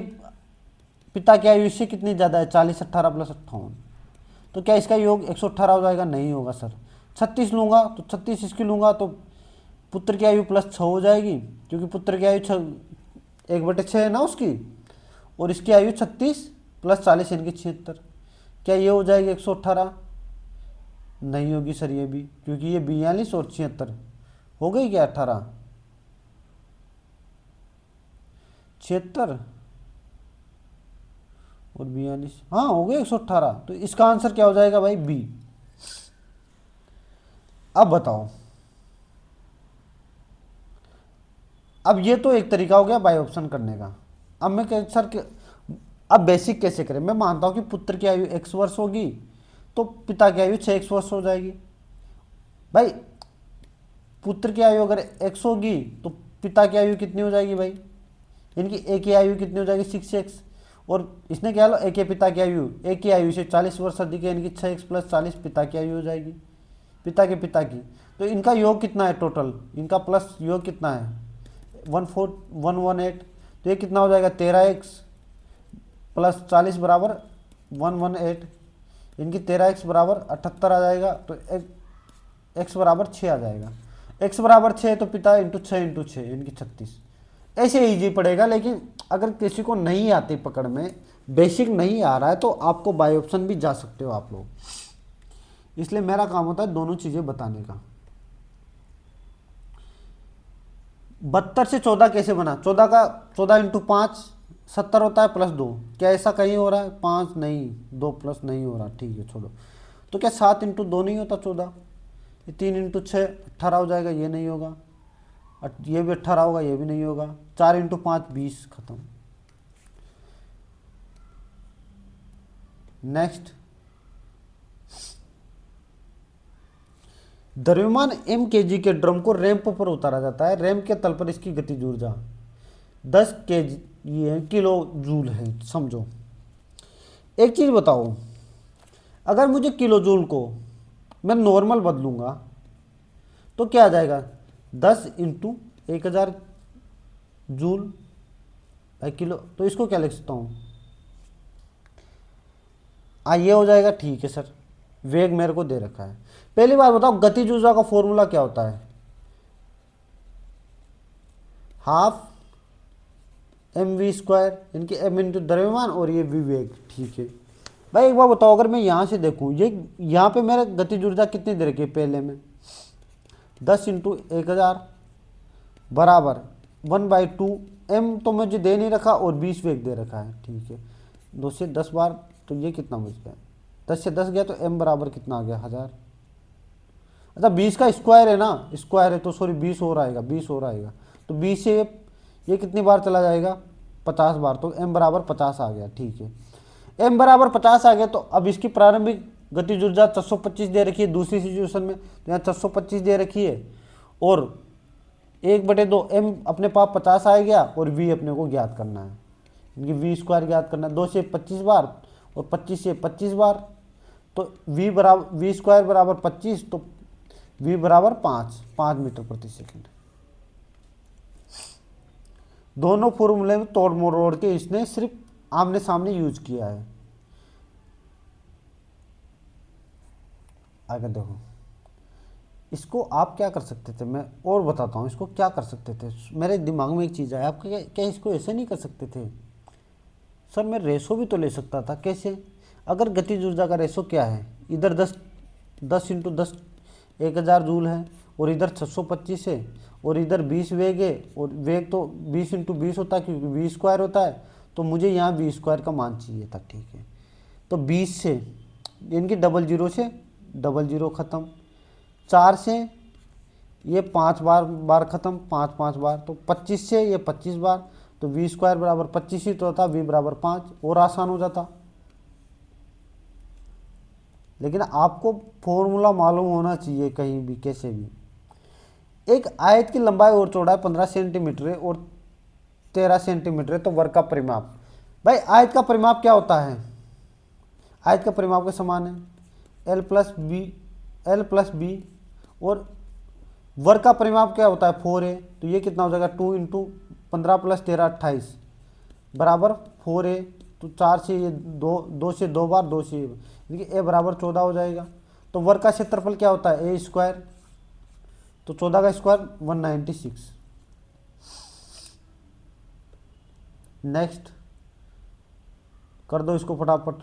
[SPEAKER 1] पिता की आयु इससे कितनी ज़्यादा है, 40 18 प्लस 58, तो क्या इसका योग 118 हो जाएगा, नहीं होगा सर। 36 लूँगा तो 36 इसकी लूँगा तो पुत्र की आयु प्लस 6 हो जाएगी, क्योंकि पुत्र की आयु 1/6 है ना उसकी, और इसकी आयु 36 प्लस 40 यानी कि 76। क्या ये हो जाएगी 118, नहीं होगी सर ये भी, क्योंकि ये 42 और 76 हो गई क्या 18, 76 और 42, हाँ हो गए 118, तो इसका आंसर क्या हो जाएगा भाई, बी। अब बताओ, अब ये तो एक तरीका हो गया बाय ऑप्शन करने का। अब मैं कह सर कि अब बेसिक कैसे करें, मैं मानता हूं कि पुत्र की आयु x वर्ष होगी तो पिता की आयु 6x वर्ष हो जाएगी, भाई पुत्र की आयु अगर x होगी तो पिता की आयु कितनी हो जाएगी भाई, इनकी एक की आयु कितनी हो जाएगी 6x। और इसने क्या लो एक के पिता की आयु, एक की आयु से 40 वर्ष अधिक है, इनकी 6x + 40 पिता की आयु हो जाएगी, पिता के पिता की। तो इनका योग कितना है टोटल, इनका प्लस योग कितना है 14118। तो ये कितना हो जाएगा 13x + 40 बराबर 118, इनकी 13x बराबर 78 आ जाएगा। तो x बराबर 6 आ जाएगा, x बराबर 6 तो पिता इंटू 6 इंटू 6 इनकी 36। ऐसे ईजी पड़ेगा, लेकिन अगर किसी को नहीं आती पकड़ में, बेसिक नहीं आ रहा है, तो आपको बाय ऑप्शन भी जा सकते हो आप लोग। इसलिए मेरा काम होता है दोनों चीज़ें बताने का। 72 से 14 कैसे बना, 14 का 14 इंटू 5 70 होता है +2। क्या ऐसा कहीं हो रहा है 5 नहीं, 2 प्लस नहीं हो रहा, ठीक है छोड़ो। तो क्या 7 इंटू 2 नहीं होता 14, ये 3 इंटू 6 18 हो जाएगा, ये नहीं होगा, ये भी 18 होगा, ये भी नहीं होगा। 4 इंटू 5 20, खत्म। नेक्स्ट, द्रव्यमान m kg के ड्रम को रैंप पर उतारा जाता है, रैंप के तल पर इसकी गतिज ऊर्जा 10 kg ये किलो जूल है, समझो। एक चीज बताओ, अगर मुझे किलो जूल को मैं नॉर्मल बदलूंगा तो क्या आ जाएगा 10 इंटू 1000 जूल बाई किलो। तो इसको क्या लिख सकता हूँ, ये हो जाएगा, ठीक है सर। वेग मेरे को दे रखा है। पहली बात बताओ गतिज ऊर्जा का फॉर्मूला क्या होता है, हाफ mv², इनकी m इंटू द्रव्यमान और ये v वेग, ठीक है। भाई एक बार बताओ, अगर मैं यहाँ से देखूँ, ये यहाँ पे मेरा गतिज ऊर्जा कितनी दे रखी है पहले में 10 इंटू 1000 बराबर 1/2, m तो मुझे दे नहीं रखा और 20 वेग दे रखा है, ठीक है। 2 से 10 बार, तो ये कितना बच गया, 10 से 10 गया तो m बराबर कितना आ गया 1000। अच्छा 20 का स्क्वायर है ना, स्क्वायर है तो सॉरी 20 हो आएगा, 20 हो आएगा। तो 20 से ये कितनी बार चला जाएगा 50 बार, तो m बराबर 50 आ गया, ठीक है। m बराबर 50 आ गया, तो अब इसकी प्रारंभिक गतिज ऊर्जा 425 दे रखी है दूसरी सिचुएशन में, तो यहाँ 425 दे रखी है और 1/2 m अपने पास 50 आ गया और v अपने को ज्ञात करना है, इनकी v² ज्ञात करना है। 2 से 25 बार और 25 से 25 बार, तो v² बराबर 25, तो v बराबर 5 मीटर प्रति सेकंड। दोनों फॉर्मूले में तोड़ मरोड़ के इसने सिर्फ आमने सामने यूज किया है। आगे देखो, इसको आप क्या कर सकते थे, मैं और बताता हूँ इसको क्या कर सकते थे। मेरे दिमाग में एक चीज़ आया, आप क्या इसको ऐसे नहीं कर सकते थे सर, मैं रेशो भी तो ले सकता था। कैसे, अगर गतिज ऊर्जा का रेशो क्या है, इधर 10 इंटू 10 1000 जूल है और इधर 625 है और इधर 20 वेग है, और वेग तो 20 इंटू 20 होता है क्योंकि v² होता है, तो मुझे यहाँ v² का मान चाहिए था, ठीक है। तो 20 से इनकी 00 से 00 ख़त्म, 4 से ये 5 बार ख़त्म, 5 बार, तो 25 से ये 25 बार, तो v² बराबर 25 ही तो होता, v बराबर 5, और आसान हो जाता। लेकिन आपको फॉर्मूला मालूम होना चाहिए कहीं भी कैसे भी। एक आयत की लंबाई और चौड़ाई 15 सेंटीमीटर है और 13 सेंटीमीटर है, तो वर्ग का परिमाप, भाई आयत का परिमाप क्या होता है, आयत का परिमाप के समान है L प्लस बी, और वर्ग का परिमाप क्या होता है 4 है, तो ये कितना हो जाएगा 2 इंटू 15 + 13 28 बराबर 4 है। तो 4 से ये 2 से 2 बार, 2 से देखिए a बराबर 14 हो जाएगा। तो वर्ग का क्षेत्रफल क्या होता है a², तो 14 का स्क्वायर 196। नेक्स्ट कर दो इसको फटाफट,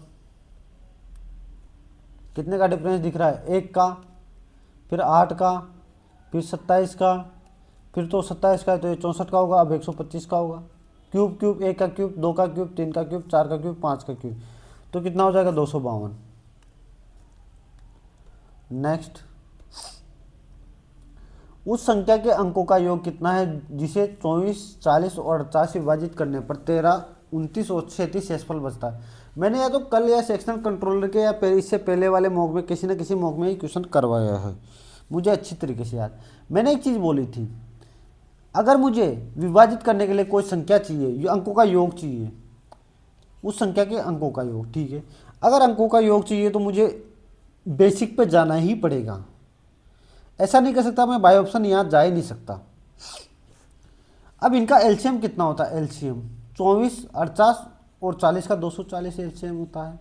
[SPEAKER 1] कितने का डिफरेंस दिख रहा है, 1 का, फिर 8 का, फिर 27 का, फिर तो 27 का है तो ये 64 का होगा, अब 125 का होगा। क्यूब 1 का क्यूब, 2 का क्यूब, 3 का क्यूब, 4 का क्यूब, 5 का क्यूब, तो कितना हो जाएगा 252। नेक्स्ट, उस संख्या के अंकों का योग कितना है जिसे 24, 40 और 48 से विभाजित करने पर 13, 29 और 36 शेषफल बचता है। मैंने या तो कल या सेक्शन कंट्रोलर के या इससे पहले वाले मॉक में किसी न किसी मॉक में ही क्वेश्चन करवाया है, मुझे अच्छी तरीके से याद। मैंने एक चीज़ बोली थी, अगर मुझे विभाजित करने के लिए कोई संख्या चाहिए, ये अंकों का योग चाहिए, उस संख्या के अंकों का योग, ठीक है। अगर अंकों का योग चाहिए तो मुझे बेसिक पे जाना ही पड़ेगा, ऐसा नहीं कर सकता मैं बाय ऑप्शन यहाँ जा ही नहीं सकता। अब इनका एलसीएम कितना होता है, एलसीएम 24, 48 और 40 का 240 एलसीएम होता है,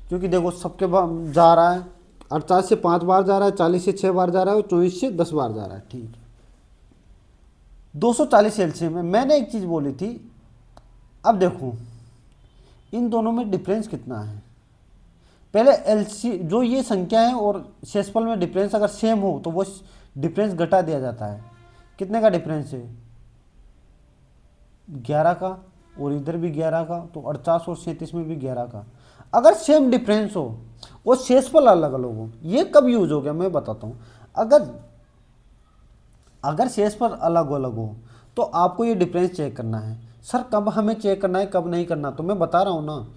[SPEAKER 1] क्योंकि देखो सबके जा रहा है, 48 से 5 बार जा रहा है, 40 से 6 बार जा रहा है और 24 से 10 बार जा रहा है, ठीक है। 240 एलसीएम है। मैंने एक चीज़ बोली थी, अब देखो इन दोनों में डिफरेंस कितना है। पहले एलसी जो ये संख्या है और शेषफल में डिफरेंस अगर सेम हो तो वो डिफरेंस घटा दिया जाता है। कितने का डिफरेंस है, 11 का, और इधर भी 11 का, तो 48 और 37 में भी 11 का। अगर सेम डिफरेंस हो वो शेषफल अलग अलग हो, ये कब यूज हो गया मैं बताता हूँ। अगर शेषफल अलग अलग हो तो आपको ये डिफरेंस चेक करना है। सर कब हमें चेक करना है कब नहीं करना, तो मैं बता रहा हूँ ना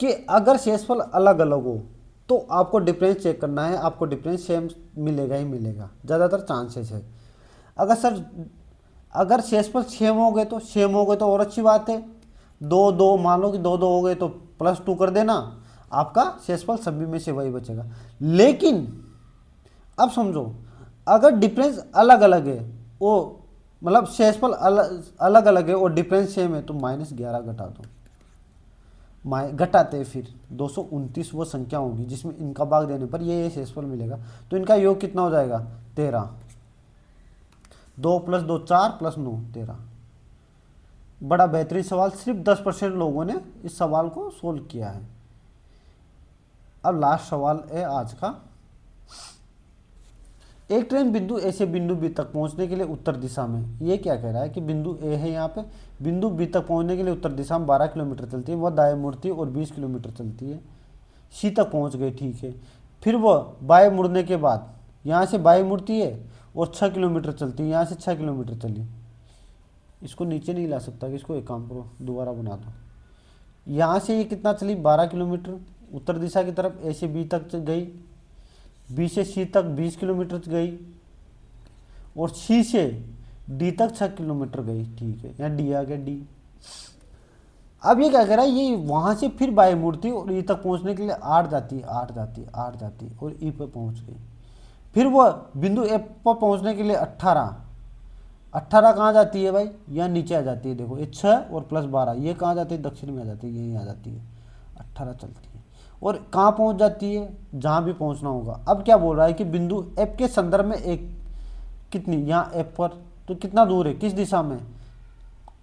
[SPEAKER 1] कि अगर शेषफल अलग अलग हो तो आपको डिफरेंस चेक करना है, आपको डिफरेंस सेम मिलेगा ही मिलेगा, ज़्यादातर चांसेस है। अगर शेषफल सेम हो गए तो और अच्छी बात है, दो दो मान लो कि दो हो गए तो +2 कर देना, आपका शेषफल सभी में से वही बचेगा। लेकिन अब समझो अगर डिफरेंस अलग अलग है, वो मतलब शेषफल अलग अलग है और डिफरेंस सेम है, तो -11 घटा दो, घटाते फिर 229 वो संख्या होगी जिसमें इनका भाग देने पर ये शेषफल मिलेगा। तो इनका योग कितना हो जाएगा, 13, 2 + 2 4 + 9 13। बड़ा बेहतरीन सवाल, सिर्फ 10% लोगों ने इस सवाल को सोल्व किया है। अब लास्ट सवाल है आज का। एक ट्रेन बिंदु ए से बिंदु बी तक पहुंचने के लिए उत्तर दिशा में, ये क्या कह रहा है कि बिंदु ए है यहाँ पे, बिंदु बी तक पहुंचने के लिए उत्तर दिशा में 12 किलोमीटर चलती है, वह दाएं मुड़ती है और 20 किलोमीटर चलती है। सी तक पहुंच गई, ठीक है। फिर वह बाएं मुड़ने के बाद यहाँ से बाएं मुड़ती है और 6 किलोमीटर चलती है, यहाँ से 6 किलोमीटर चली। इसको नीचे नहीं ला सकता कि इसको एक काम करो दोबारा बना दो। यहाँ से ये कितना चली, 12 किलोमीटर उत्तर दिशा की तरफ, ए से बी तक गई, बी से सी तक 20 किलोमीटर गई और सी से डी तक 6 किलोमीटर गई, ठीक है। यहाँ डी आ गया, डी। अब ये क्या कह रहा है, ये वहाँ से फिर बाएं मुड़ती और ई तक पहुँचने के लिए 8 जाती है और ई पे पहुँच गई। फिर वह बिंदु ए पर पहुँचने के लिए 18 कहाँ जाती है भाई, यहाँ नीचे आ जाती है। देखो ये 6 और +12 ये कहाँ जाती है, दक्षिण में आ जाती है, यहीं आ जाती है। 18 चलती है और कहाँ पहुँच जाती है, जहाँ भी पहुँचना होगा। अब क्या बोल रहा है कि बिंदु एफ के संदर्भ में एक कितनी, यहाँ एफ पर तो कितना दूर है, किस दिशा में,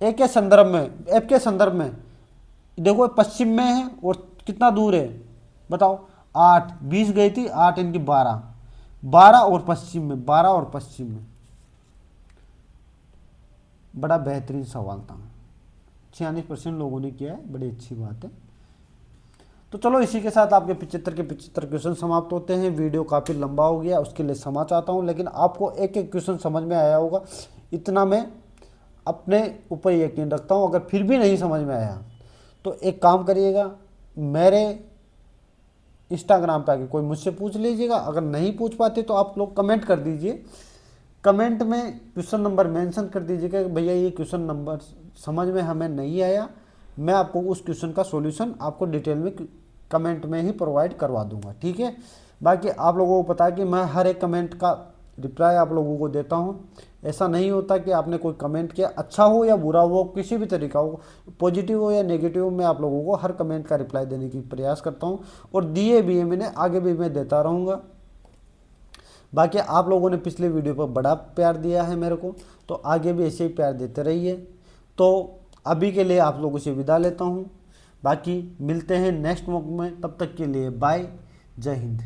[SPEAKER 1] ए के संदर्भ में, एफ के संदर्भ में देखो पश्चिम में है और कितना दूर है बताओ, 8, 20 गई थी, 8 इनकी 12 और पश्चिम में, 12 और पश्चिम में। बड़ा बेहतरीन सवाल था, 46% लोगों ने किया है, बड़ी अच्छी बात है। तो चलो इसी के साथ आपके 75 के 75 क्वेश्चन समाप्त होते हैं। वीडियो काफ़ी लंबा हो गया, उसके लिए क्षमा चाहता हूं, लेकिन आपको एक एक क्वेश्चन समझ में आया होगा, इतना मैं अपने ऊपर यकीन रखता हूं। अगर फिर भी नहीं समझ में आया तो एक काम करिएगा, मेरे इंस्टाग्राम पे आके कोई मुझसे पूछ लीजिएगा। अगर नहीं पूछ पाते तो आप लोग कमेंट कर दीजिए, कमेंट में क्वेश्चन नंबर मेंशन कर दीजिएगा कि भैया ये क्वेश्चन नंबर समझ में हमें नहीं आया, मैं आपको उस क्वेश्चन का सॉल्यूशन आपको डिटेल में कमेंट में ही प्रोवाइड करवा दूंगा, ठीक है। बाकी आप लोगों को पता है कि मैं हर एक कमेंट का रिप्लाई आप लोगों को देता हूं। ऐसा नहीं होता कि आपने कोई कमेंट किया, अच्छा हो या बुरा हो, किसी भी तरीका हो, पॉजिटिव हो या नेगेटिव, मैं आप लोगों को हर कमेंट का रिप्लाई देने की प्रयास करता हूँ और दिए भी है मैंने, आगे भी मैं देता रहूँगा। बाकी आप लोगों ने पिछले वीडियो पर बड़ा प्यार दिया है मेरे को, तो आगे भी ऐसे ही प्यार देते रहिए। तो अभी के लिए आप लोगों से विदा लेता हूँ, बाकी मिलते हैं नेक्स्ट मौके में, तब तक के लिए बाय, जय हिंद।